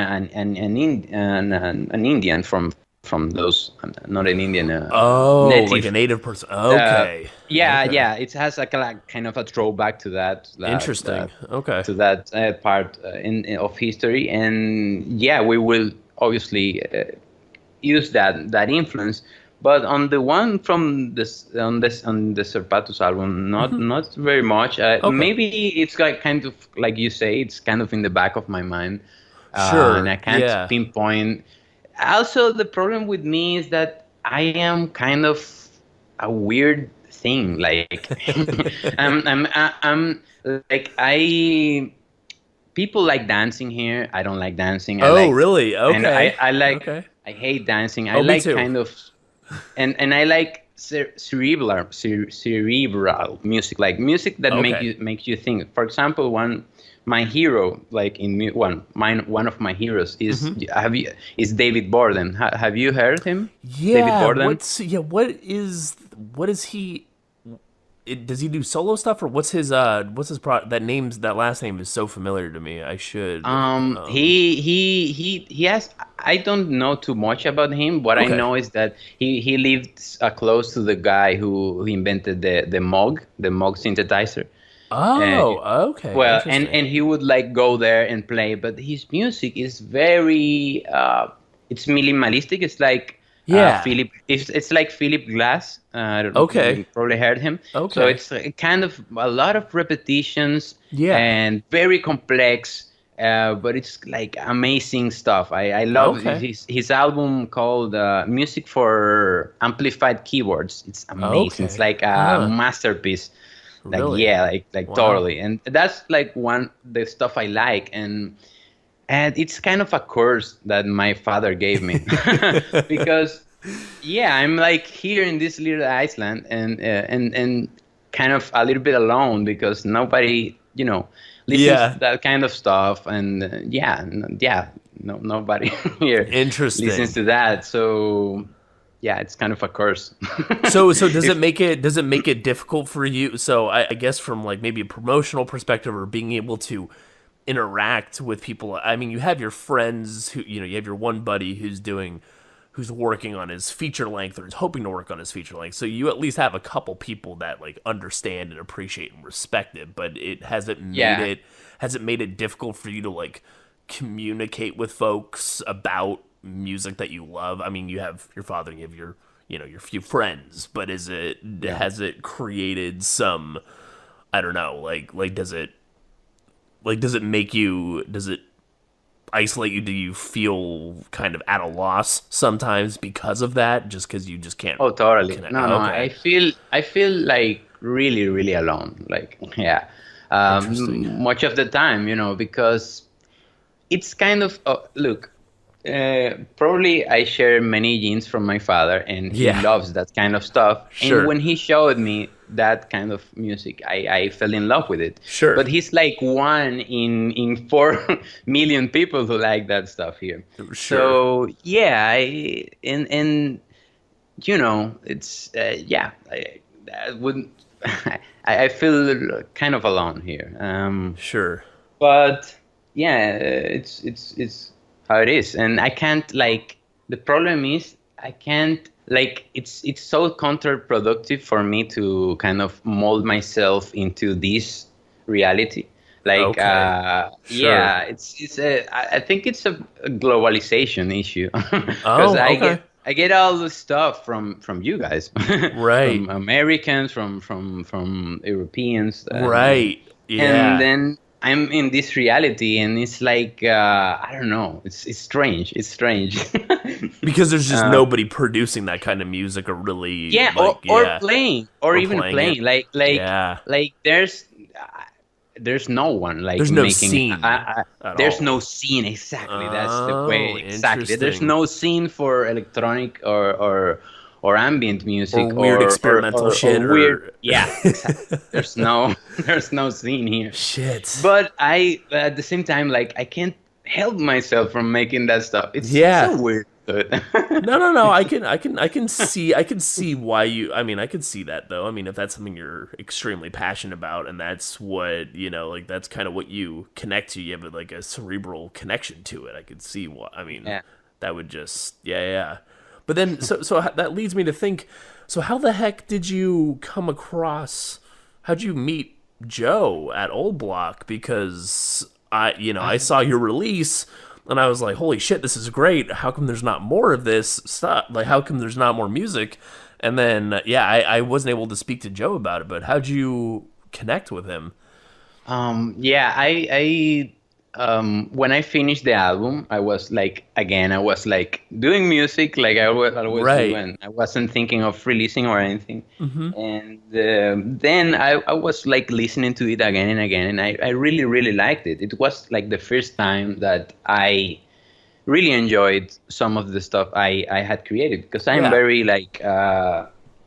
Indian from those, not an Indian, oh, like a native. native person, uh, okay, yeah, okay, yeah, it has kind of a throwback to interesting, okay, that part of history, and yeah, we will obviously use that influence. But on the one from on the Serpatus album, not very much. okay, Maybe it's like kind of like you say, it's kind of in the back of my mind, and I sure, can't yeah, pinpoint. Also, the problem with me is that I am kind of a weird thing. Like, I'm like, I people like dancing here. I don't like dancing. oh, really, okay, I like, okay, I hate dancing. I oh, me like too, kind of, and I like cerebral music, like music that okay, makes you think. For example, my hero, like one of my heroes is David Borden. Have you heard him? David yeah, Borden. what is he? Does he do solo stuff, or that last name is so familiar to me. I should. He has. I don't know too much about him. What I Okay. know is that he lived close to the guy who invented the Moog synthesizer. Uh, Oh, okay. well, Interesting. and he would like go there and play, but his music is very it's minimalistic. It's like Yeah. Philip. It's like Philip Glass. You Okay. probably heard him. So Okay. it's kind of a lot of repetitions Yeah. and very complex. But it's like amazing stuff. I love Okay. his album called Music for Amplified Keyboards. It's amazing. It's Okay. like a Huh. masterpiece. Like, Really? yeah, like Wow. totally. And that's like the stuff I like. And it's kind of a curse that my father gave me because, yeah, I'm like here in this little Iceland, and kind of a little bit alone because nobody listens to Yeah. that kind of stuff. And yeah, no, nobody here listens Interesting. to that. So yeah, it's kind of a curse. So does it If make it difficult for you? So I guess from like maybe a promotional perspective, or being able to interact with people. I mean, you have your friends who you have your one buddy who's working on his feature length, or is hoping to work on his feature length. So you at least have a couple people that like understand and appreciate and respect it. But it yeah. has it made it difficult for you to like communicate with folks about music that you love? I mean, you have your father, and you have your few friends, but Yeah. has it created some, I don't know, like does it make you, does it isolate you? Do you feel kind of at a loss sometimes because of that, just because you just can't Oh, totally. connect? No, no. Okay, I feel like really, really alone. Like, yeah. interesting. Much of the time, because it's kind of look. Probably I share many genes from my father, and he Yeah, loves that kind of stuff. And sure, when he showed me that kind of music, I fell in love with it. sure, But he's like one in 4 million people who like that stuff here. sure. So yeah, and it's yeah, I wouldn't. I feel kind of alone here. Sure. But yeah, it's how it is, and I can't like. The problem is I can't like. It's so counterproductive for me to kind of mold myself into this reality. Like, Okay. Sure. yeah, it's a. I think it's a globalization issue because Oh, I okay. get. I get all the stuff from you guys, Right. from Americans, from Europeans, Right. and Yeah. then I'm in this reality, and it's like I don't know. It's strange. It's strange. Because there's just uh, nobody producing that kind of music or really yeah, like or yeah, playing, or or even playing it. playing. Like Yeah. like there's no one like There's no making. scene at There's all. no scene exactly. That's the Oh, way exactly. There's interesting. no scene for electronic or ambient Or music weird experimental or shit weird. or Yeah, exactly. There's no there's no scene here. shit. But I, at the same time, like I can't help myself from making that stuff. It's Yeah. so weird. But No, no, no. I can see why you. I mean, I can see that though. I mean, if that's something you're extremely passionate about, and that's what like that's kind of what you connect to. You have like a cerebral connection to it. I could see what. I mean, yeah. that would just yeah, yeah. But then, so that leads me to think. So, how the heck did you come across? How'd you meet Joe at Old Block? Because I saw your release and I was like, holy shit, this is great. How come there's not more of this stuff? Like, how come there's not more music? And then, yeah, I wasn't able to speak to Joe about it, but how'd you connect with him? Yeah, when I finished the album, I was like, again, I was like doing music like I always do, Right. and I wasn't thinking of releasing or anything. And then I was like listening to it again and again, and I really, really liked it. It was like the first time that I really enjoyed some of the stuff I had created because I'm Yeah. very like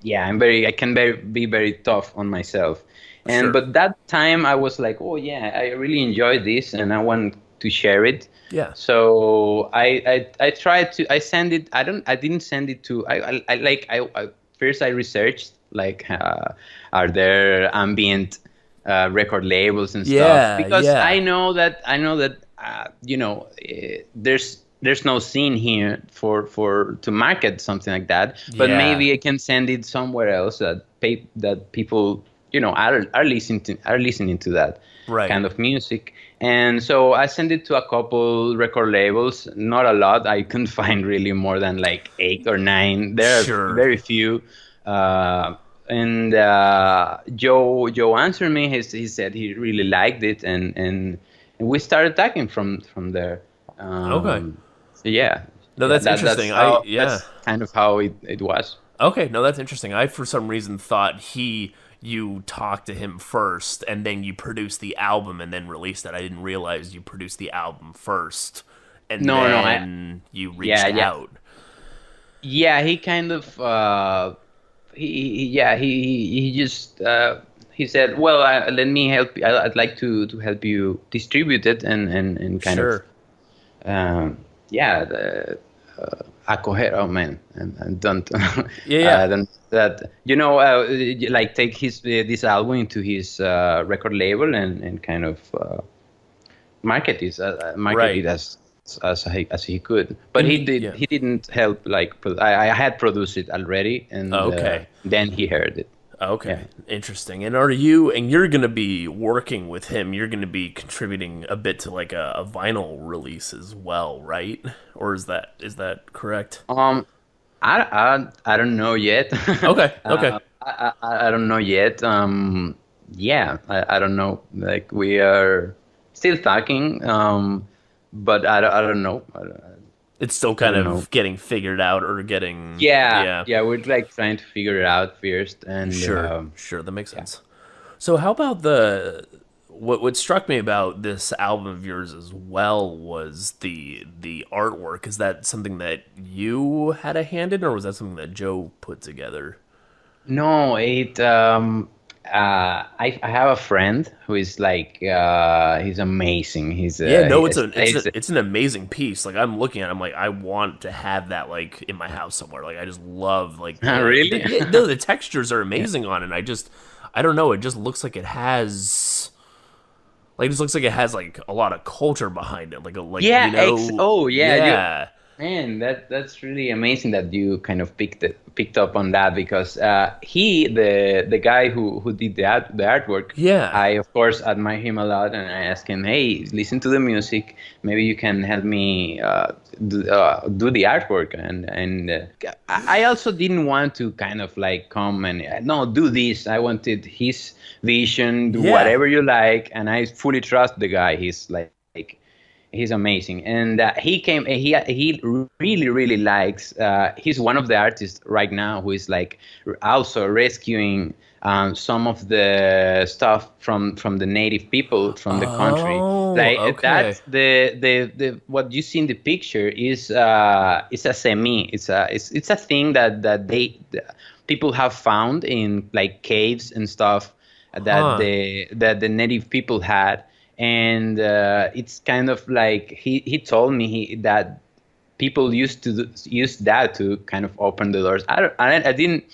yeah, I can be very tough on myself. And Sure. but that time I was like, oh yeah, I really enjoyed this and I want to share it. Yeah. So I tried to. I send it. I didn't send it to. I first I researched like are there ambient record labels and stuff, Yeah. because Yeah. I know that there's no scene here for to market something like that. But Yeah. maybe I can send it somewhere else that people are listening to that Right. kind of music. And so I sent it to a couple record labels, not a lot. I couldn't find really more than like 8 or 9. There are Sure. very few. And Joe answered me. He said he really liked it, and we started talking from there. Okay. So yeah, No, yeah. that's interesting. Yeah. That's kind of how it was. Okay, no, that's interesting. I for some reason thought you talked to him first and then you produced the album and then released it. I didn't realize you produced the album first and No, no, then you yeah, reached yeah. out. Yeah, he kind of he just he said, "Well, let me help you. I'd like to help you distribute it and kind of Sure. um, yeah, the, acoger. Oh man, and don't Yeah, yeah. don't that like take his this album into his record label and kind of market Right. it as he could. But And he he did yeah. he didn't help like I had produced it already, and Okay. then he heard it. Okay. Yeah. Interesting. And you're going to be working with him. You're going to be contributing a bit to like a vinyl release as well, right? Or is that correct? I don't know yet. Okay. Okay. I don't know yet. Yeah, I don't know. Like we are still talking. but I don't know. It's still I kind don't know. of getting figured out or getting, Yeah, yeah. yeah, we're like trying to figure it out first, and Sure, sure, that makes yeah. sense. So how about the what struck me about this album of yours as well was the artwork. Is that something that you had a hand in, or was that something that Joe put together? No, I have a friend who is like he's amazing. Yeah, no, He's it's an amazing piece. Like I'm looking at it, I'm like I want to have that like in my house somewhere. Like I just love like the really. yeah, no, the textures are Yeah. amazing on it. I don't know, it just looks like it just looks like it has like a lot of culture behind it. Like a Yeah, oh yeah, yeah. man, that's really amazing that you kind of picked up on that because the guy who did the artwork, Yeah. I of course admire him a lot, and I asked him, hey, listen to the music, maybe you can help me do the artwork, and I also didn't want to kind of like come and no, do this. I wanted his vision, do Yeah. whatever you like, and I fully trust the guy. He's like he's amazing, and he really likes. He's one of the artists right now who is like also rescuing some of the stuff from the native people from the country. Oh, Like okay. that's the what you see in the picture is a semi. It's a thing that people have found in like caves and stuff Huh. that the native people had, and it's kind of like he told me that people used to use that to kind of open the doors. I didn't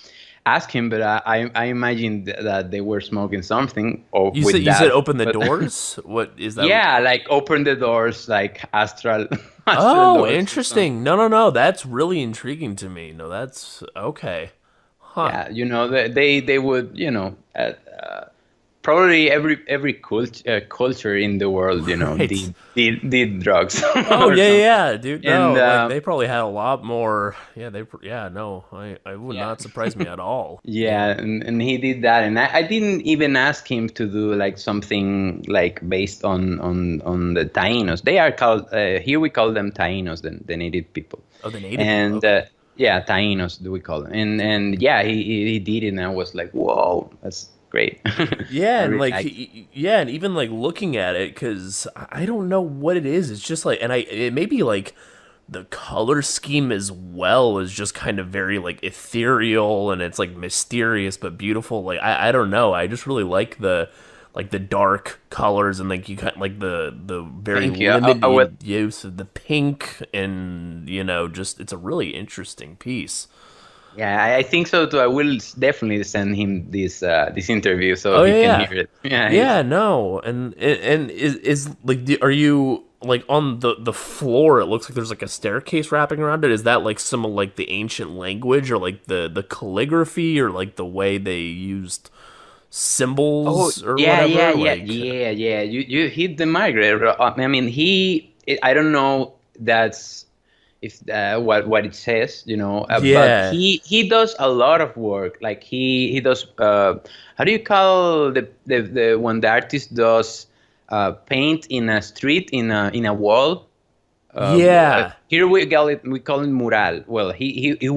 ask him, but I imagined that they were smoking something or with You said that. open the But doors? What is that? yeah, like open the doors, like astral astral Oh, doors or something. interesting. No, no, no. That's really intriguing to me. No, that's okay. Huh. Yeah, they would probably every culture in the world Right. did drugs Oh or yeah, something. yeah, dude. And No, like they probably had a lot more. Yeah. No, I would yeah, not surprise me at all. Yeah. yeah, and he did that, and I didn't even ask him to do like something like based on the Tainos. They are called here we call them Tainos, the native people, Oh, the native people. and Okay. yeah, Tainos do we call them, and yeah, he did it, and I was like, whoa, that's great. Yeah, I and really like liked it. yeah, and even like looking at it, because I don't know what it is. It's just like, and it may be like the color scheme as well is just kind of very like ethereal and it's like mysterious but beautiful. Like I don't know. I just really like the dark colors and like you kind like the very Thank you. I would. limited use of the pink and just it's a really interesting piece. Yeah, I think so too. I will definitely send him this interview so Oh he yeah, can yeah. hear it. Yeah, Yeah, no, and is like, are you like on the floor? It looks like there's like a staircase wrapping around it. Is that like some of like the ancient language or like the calligraphy or like the way they used oh symbols or yeah, yeah, whatever? yeah, Like, yeah, yeah. You hit the mark. I mean, I don't know that's if what it says, but yeah, he does a lot of work. Like he does. How do you call the when the artist does paint in a street in a wall? yeah. Here we call it mural. Well,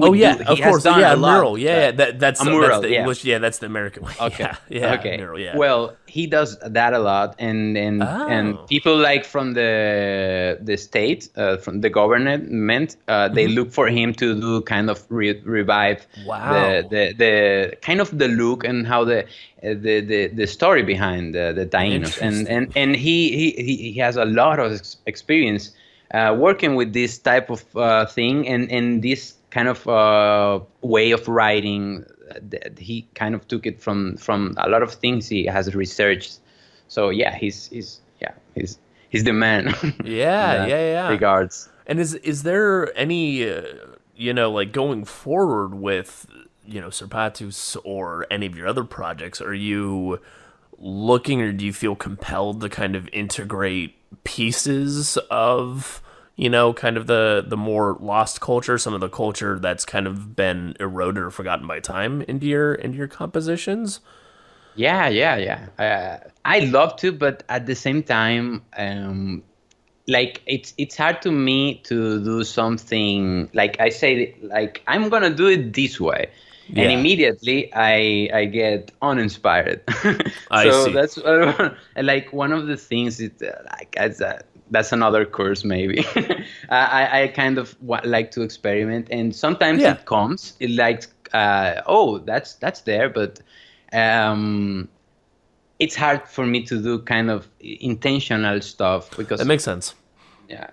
Oh yeah, he of has course. done Yeah, a a lot mural. of Yeah, yeah. that. That's A that's mural, the yeah. English. Yeah, that's the American way. Okay. Yeah, yeah, Okay. mural. Yeah. Well, he does that a lot, and Oh. people like from the state, from the government, they Hmm. look for him to do kind of revive Wow. the kind of the look and how the story behind the Taínos, Interesting. and he has a lot of experience working with this type of thing and this kind of way of writing. He kind of took it from a lot of things he has researched. So yeah, he's the man in Yeah, that yeah, yeah. regards. And is there any like going forward with Serpatus or any of your other projects? Are you looking or do you feel compelled to kind of integrate pieces of kind of the more lost culture, some of the culture that's kind of been eroded or forgotten by time into your compositions? Yeah, yeah, yeah. I love to, but at the same time, like it's hard to me to do something like I say like I'm gonna do it this way, and Yeah, immediately I get uninspired. I So see. that's like one of the things is like as that's another course maybe. I kind of like to experiment, and sometimes Yeah, it comes it like oh that's there, but um it's hard for me to do kind of intentional stuff that because makes sense. yeah.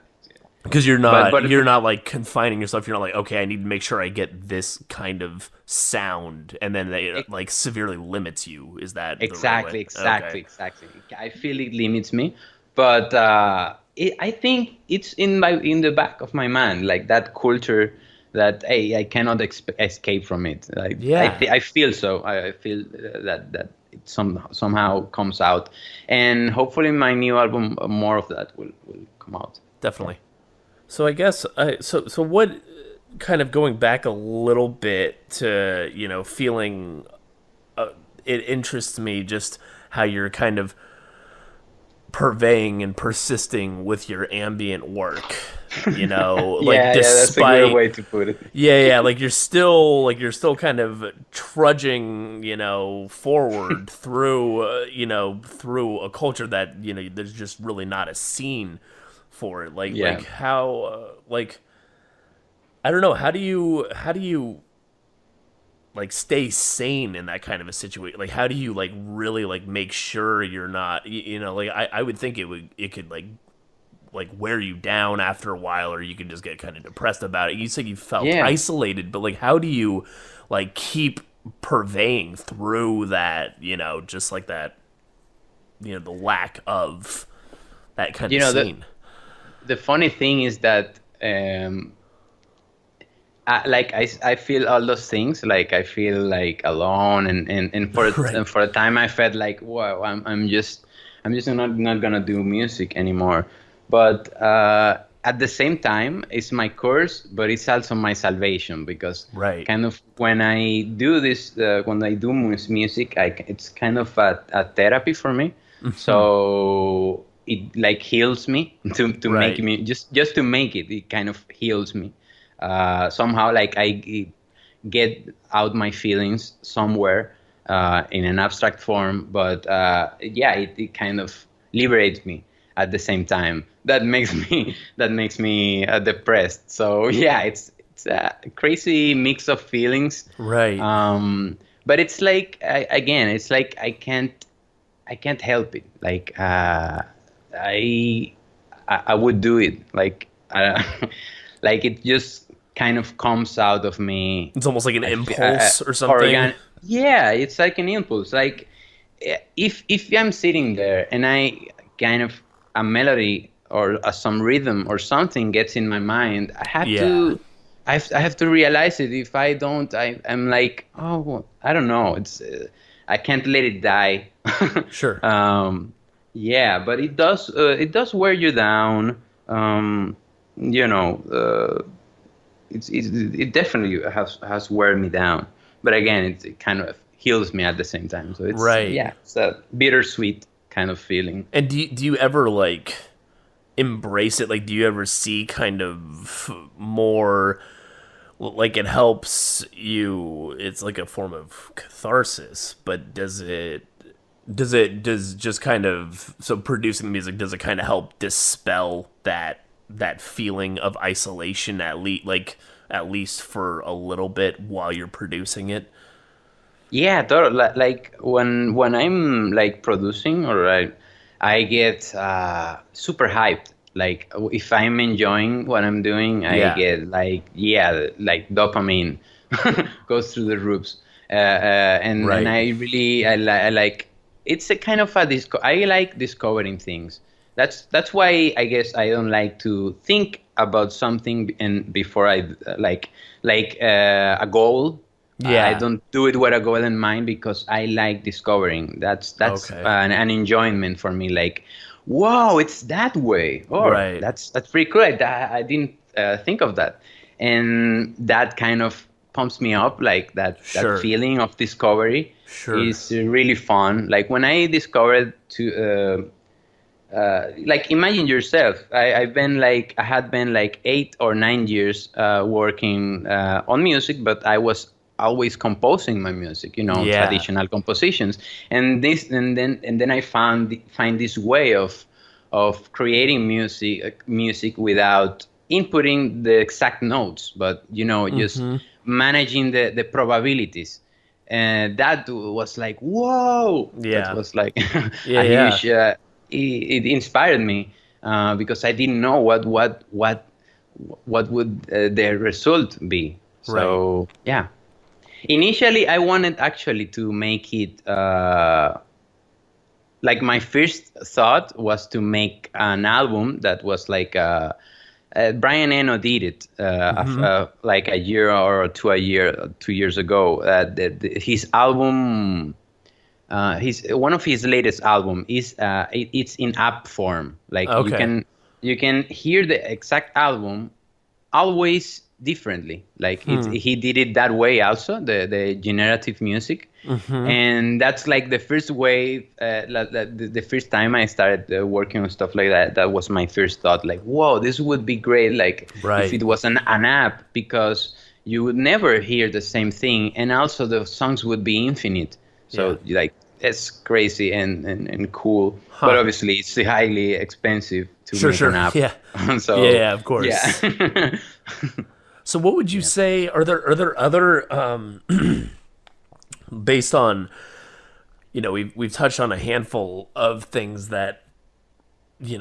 Because you're but not but you're not like confining yourself. You're not like, okay, I need to make sure I get this kind of sound, and then they e- like severely limits you. Is that the right way? exactly, Okay. exactly, exactly. I feel it limits me, but I think it's in the back of my mind, like that culture that hey, I cannot escape from it. Like Yeah, I feel so. I feel that it somehow comes out, and hopefully my new album, more of that will come out. Yeah. definitely. So I guess so what kind of going back a little bit to, feeling it interests me just how you're kind of purveying and persisting with your ambient work. Like Yeah, yeah, that's a good despite way to put it. yeah, like you're still kind of trudging, forward through, through a culture that, there's just really not a scene for it. Yeah. Like how like I don't know, how do you like stay sane in that kind of a situation? Like how do you like really like make sure you're not, like I would think it could like wear you down after a while, or you could just get kind of depressed about it. You said you felt Yeah. isolated, but like how do you like keep purveying through that, just like that, the lack of that kind You of know, scene? the funny thing is that I feel all those things. Like I feel like alone, Right. and for a time I felt like wow, I'm just not gonna do music anymore. But at the same time, it's my curse, but it's also my salvation because Right. kind of when I do this, when I do music, it's kind of a therapy for me. So it like heals me to make Right. me just to make it. It kind of heals me somehow. Like get out my feelings somewhere in an abstract form, but yeah, it kind of liberates me at the same time. That makes me depressed. So yeah, it's a crazy mix of feelings. Right. But it's like again, it's like I can't help it. Like I I would do it. Like like it just kind of comes out of me. It's almost like an I impulse or something. organ. Yeah, it's like an impulse. Like if I'm sitting there and I kind of a melody or some rhythm or something gets in my mind, I have Yeah. to. I have to realize it. If I don't, I'm like, oh, I don't know. I can't let it die. Sure. Yeah, but it does wear you down. You know, it definitely has wear me down. But again, it kind of heals me at the same time. So it's Right. yeah, it's a bittersweet kind of feeling. And do you ever like embrace it? Like, do you ever see kind of more like it helps you? It's like a form of catharsis, but does just kind of so producing the music, does it kind of help dispel that feeling of isolation at least for a little bit while you're producing it? Yeah, totally. Like when I'm like producing, or I get super hyped. Like if I'm enjoying what I'm doing, I Yeah. get like yeah, like dopamine goes through the roofs. And Right. I really I like it's a kind of a I like discovering things. That's why I guess I don't like to think about something and before I a goal. I Yeah. don't do it with a goal in mind because I like discovering. That's Okay. an enjoyment for me. Like, wow, it's that way. Or Right. that's pretty cool. I didn't think of that, and that kind of pumps me up. Like that Sure. feeling of discovery Sure. is really fun. Like when I discovered like imagine yourself. I had been like 8 or 9 years working on music, but I was always composing my music, Yeah. traditional compositions. And then I find this way of creating music without inputting the exact notes, but just managing the probabilities. And that was like, whoa, that Yeah. was like Yeah. a Yeah. huge it inspired me, because I didn't know what would the result be. Right. So yeah, initially I wanted actually to make it, like my first thought was to make an album that was like, Brian Eno did it, like a year or 2 years ago. His album, his one of his latest album is, it's in app form. Like Okay. you can hear the exact album always differently. Like he did it that way also, the generative music. And that's like the first way, the first time I started working on stuff like that. That was my first thought, like, whoa, this would be great, like if Right. it was an app, because you would never hear the same thing, and also the songs would be infinite. Yeah. So like it's crazy and cool, but Huh. obviously it's highly expensive to Sure. make an Sure. app. Yeah. Yeah. So Yeah. Of course. yeah. So, what would you say? Are there other based on, we've touched on a handful of things that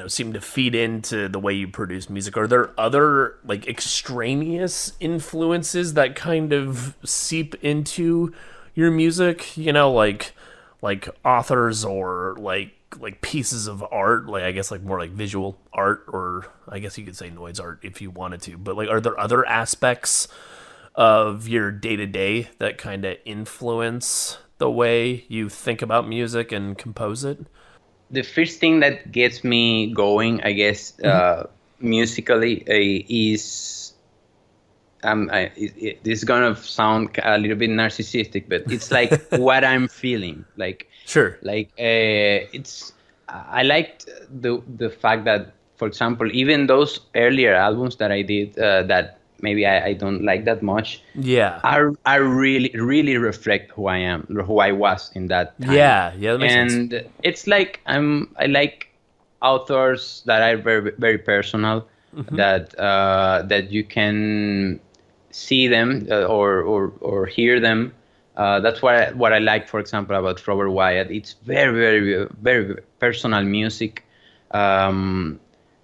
seem to feed into the way you produce music. Are there other like extraneous influences that kind of seep into your music? Like authors or like pieces of art, like I guess like more like visual art, or I guess you could say noise art if you wanted to. But like, are there other aspects of your day to day that kind of influence the way you think about music and compose it? The first thing that gets me going, I guess, musically, is, this is gonna sound a little bit narcissistic, but it's like what I'm feeling. Sure. It's, I liked the fact that, for example, even those earlier albums that I did, that maybe I don't like that much, Yeah. are really really reflect who I am, who I was in that time. Yeah. Yeah. That makes sense. And it's like I like authors that are very very personal, that you can see them, or hear them. That's what I like, for example, about Robert Wyatt. It's very very very personal music.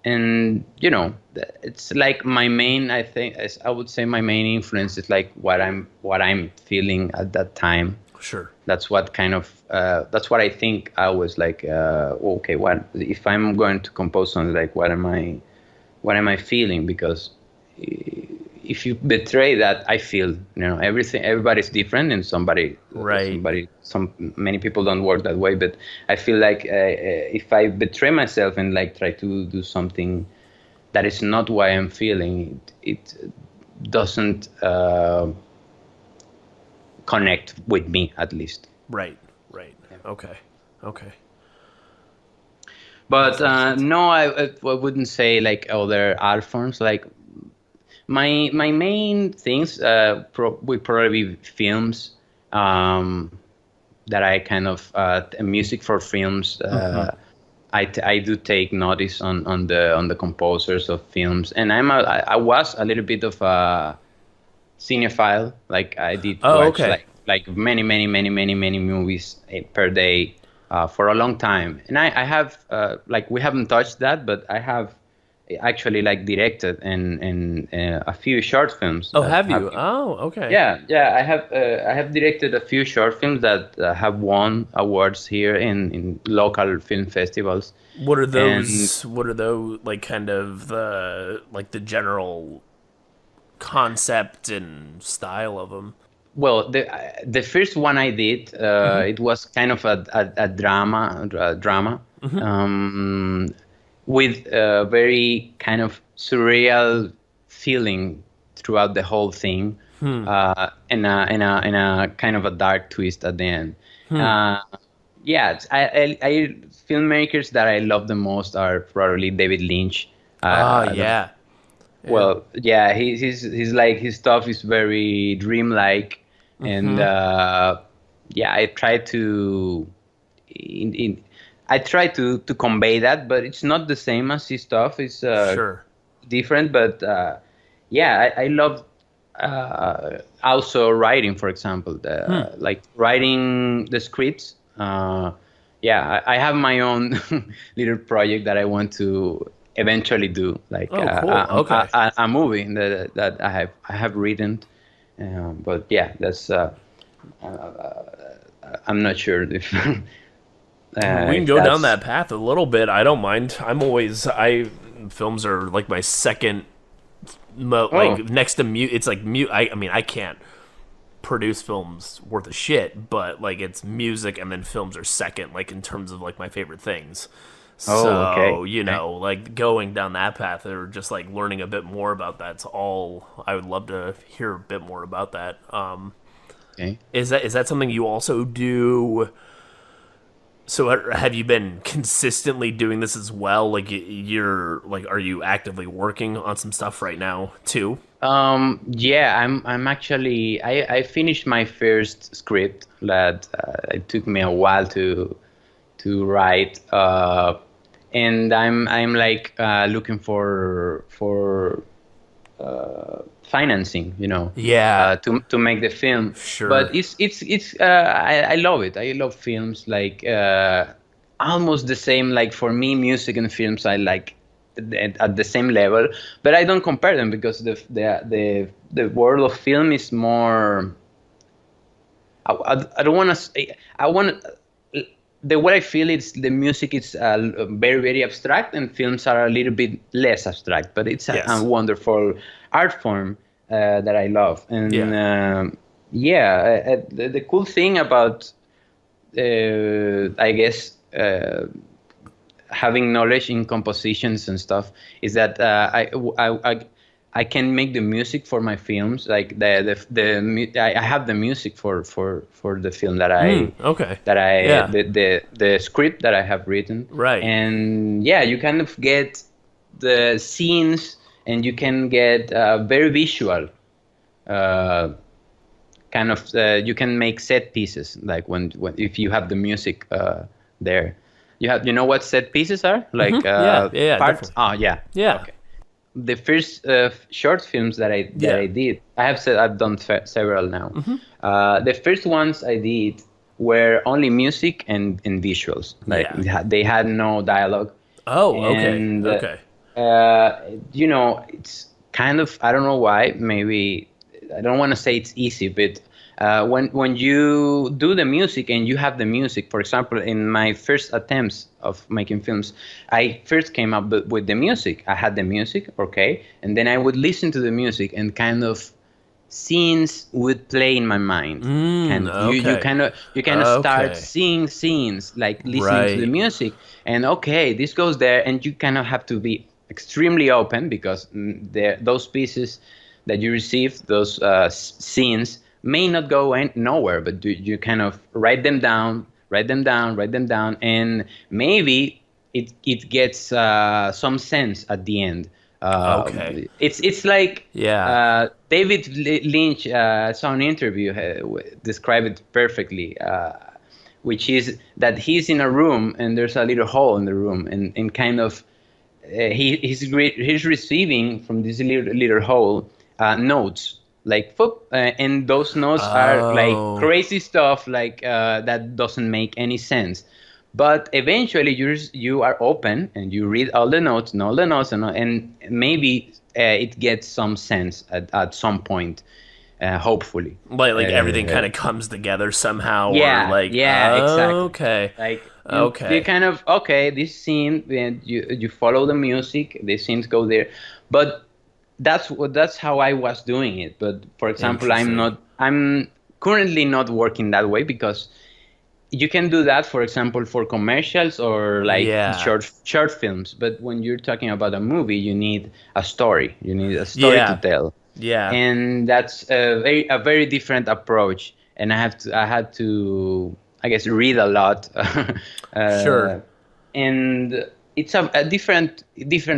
And it's like my main, I would say my main influence is like what I'm feeling at that time. Sure. That's what kind of, that's what I think. I was like, okay, what if I'm going to compose something, like what am I feeling? Because if you betray that, I feel, everybody's different, and Right. many people don't work that way. But I feel like, if I betray myself and like try to do something that is not what I'm feeling, it doesn't connect with me, at least. Right. Right. Okay. Okay. But no, I wouldn't say like other art forms. Like my main things, would probably be films. That I kind of, music for films. I do take notice on the composers of films, and I was a little bit of a cinephile. Like I did Oh, watch okay. like many many many many many movies, per day, for a long time. And I have, like, we haven't touched that, but I have actually like directed in a few short films Oh, that have have you? Oh, okay. yeah, I have directed a few short films that have won awards here in local film festivals. What are And those? What are those like? Kind of the general concept and style of them. well, the first one I did, it was kind of a drama, with a very kind of surreal feeling throughout the whole thing, and a kind of a dark twist at the end. Uh, yeah, filmmakers that I love the most are probably David Lynch. Yeah. Yeah. Well, yeah, he's like his stuff is very dreamlike, and yeah, in I try to convey that, but it's not the same as his stuff. It's Sure. different, but yeah, I love also writing, for example, like writing the scripts. Yeah, I have my own little project that I want to eventually do, like Oh, cool. Okay. a movie that I have written. But yeah, that's I'm not sure if We can if go down that's that path a little bit. I don't mind. Films are like my second, oh. like next to mute. It's like mute. I mean, I can't produce films worth a shit, but like it's music and then films are second, like in terms of like my favorite things. Oh, okay. So, like going down that path or just like learning a bit more about that's all. I would love to hear a bit more about that. Okay. Is that something you also do? So have you been consistently doing this as well? Like you're like, are you actively working on some stuff right now too? Yeah, I'm actually I finished my first script that it took me a while to write, and I'm like looking for financing, Yeah, to make the film. sure. But it's I love it. I love films like almost the same. Like for me, music and films I like at the same level, but I don't compare them because the world of film is more. I don't want to say. I want the way I feel it's the music is very very abstract and films are a little bit less abstract, but it's a Yes. wonderful art form that I love. And Yeah. yeah, the cool thing about I guess having knowledge in compositions and stuff is that I can make the music for my films. Like I have the music for the film Okay. that I Yeah. the script that I have written. Right. And yeah, you kind of get the scenes and you can get very visual uh, kind of you can make set pieces like when if you have the music there. You know what set pieces are, like Yeah. Yeah. parts. Definitely. Oh yeah. Yeah. Okay. The first short films that Yeah. I did, I've done several now. The first ones I did were only music and visuals. Like Yeah. they had no dialogue. Oh. Okay. And Okay. it's kind of, I don't know why. Maybe I don't want to say it's easy, but when you do the music and you have the music, for example, in my first attempts of making films, I first came up with the music. I had the music, okay, and then I would listen to the music and kind of scenes would play in my mind. And Okay. you kind of start Okay. seeing scenes, like listening to the Right. music, and okay, this goes there, and you kind of have to be extremely open because those pieces that you receive, those scenes may not go nowhere, but you kind of write them down, and maybe it gets some sense at the end. Okay. It's like Yeah. David Lynch saw an interview described it perfectly, which is that he's in a room and there's a little hole in the room, and kind of he's receiving from this little hole notes like and those notes are like Oh. crazy stuff like that doesn't make any sense, but eventually you are open and you read all the notes and maybe it gets some sense at some point, hopefully. Like everything kind of comes together somehow, or Yeah, like, yeah, exactly. okay. Like you Okay. kind of, okay, this scene, and you follow the music, the scenes go there, but that's how I was doing it. But for example, Interesting. I'm currently not working that way because you can do that, for example, for commercials or like Yeah. short films. But when you're talking about a movie, you need a story. You need a story to Yeah. tell, Yeah. and that's a very different approach. And I had to I guess, read a lot. Sure. And it's a different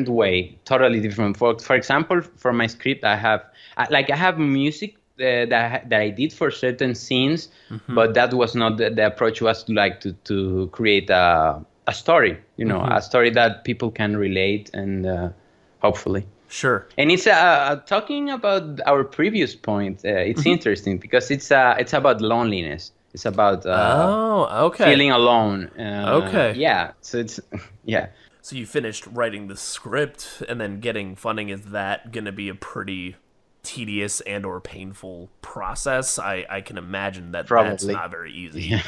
way, totally different. For example, for my script, I have music that I did for certain scenes, but that was not the approach. Was like to create a story, a story that people can relate, and hopefully. Sure. And it's talking about our previous point. It's interesting because it's about loneliness. It's about okay. feeling alone. Okay. Yeah. So it's yeah. So you finished writing the script and then getting funding. Is that going to be a pretty tedious and or painful process? I can imagine that that's Probably. not very easy.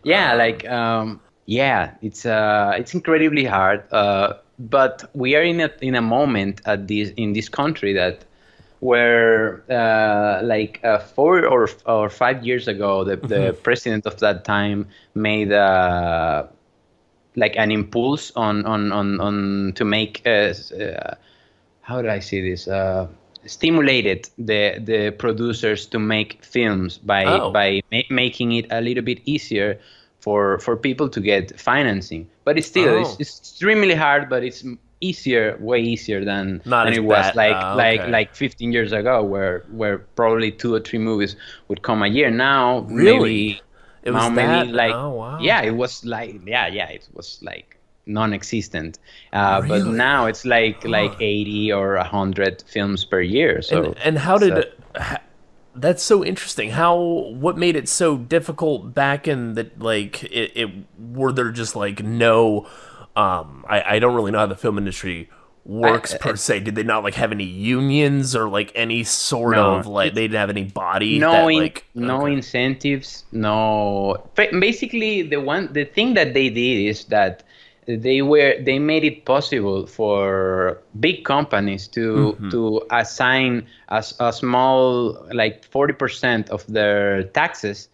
Yeah. Yeah, it's incredibly hard. But we are in a moment in this country that where 4 or 5 years ago, the president of that time made like an impulse on to make how do I say this, stimulated the producers to make films by making it a little bit easier for people to get financing. But it's still it's extremely hard, but it's way easier than it was like 15 years ago, where probably 2 or 3 movies would come a year. Now Really? It was maybe that? Oh, wow. yeah, it was like it was like non-existent. But now it's like 80 or 100 films per year. So and how did that's so interesting. What made it so difficult back in the were there just like no I don't really know how the film industry works per se. Did they not like have any unions or like any sort of like they didn't have any body? No incentives. No. Basically, the thing that they did is that they made it possible for big companies to assign a small, like 40% of their taxes.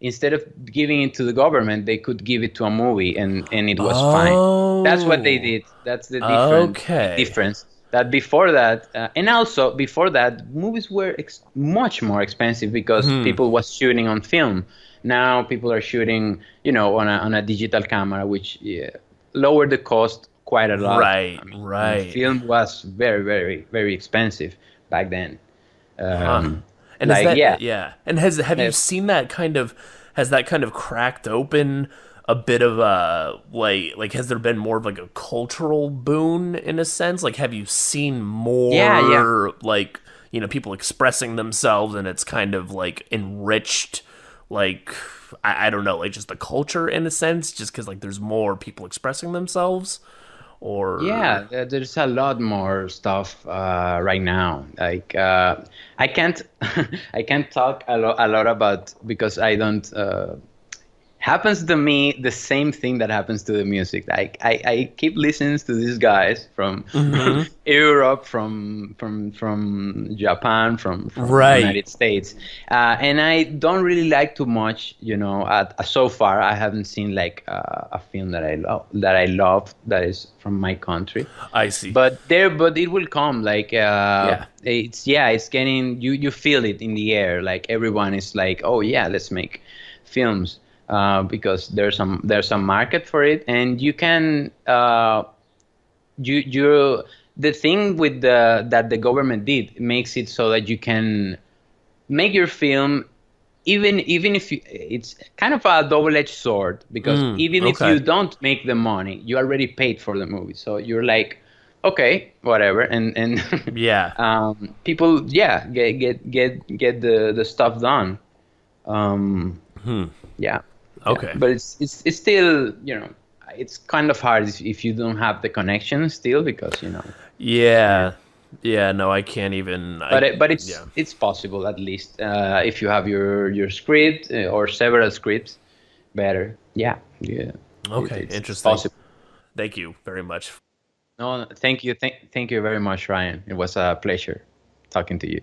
Instead of giving it to the government, they could give it to a movie, and it was fine. That's what they did. That's the difference. That before that, and also before that, movies were much more expensive because people was shooting on film. Now people are shooting, on a digital camera, which lowered the cost quite a lot. Right. Film was very, very, very expensive back then. And And have you seen that has that kind of cracked open a bit of like has there been more of like a cultural boon in a sense? Like, have you seen more like, people expressing themselves and it's kind of like enriched, like, I don't know, like just the culture in a sense, just because like there's more people expressing themselves? Or there's a lot more stuff right now. Like I can't talk a lot about, because I don't. Happens to me the same thing that happens to the music. Like I keep listening to these guys from Europe, from Japan, from the United States, and I don't really like too much. So far I haven't seen like a film that I love that is from my country. I see. But it will come. Like it's getting, you feel it in the air. Like everyone is like, oh yeah, let's make films. Because there's some market for it, and you can the thing with that the government did makes it so that you can make your film even if it's kind of a double-edged sword, because even if you don't make the money, you already paid for the movie, so you're like, okay, whatever, and people get the stuff done. Okay. But it's still, it's kind of hard if you don't have the connection still, because no, I can't even. But it's possible, at least if you have your script or several scripts, better. Okay, interesting. It's possible. Thank you very much. No, thank you very much, Ryan. It was a pleasure talking to you.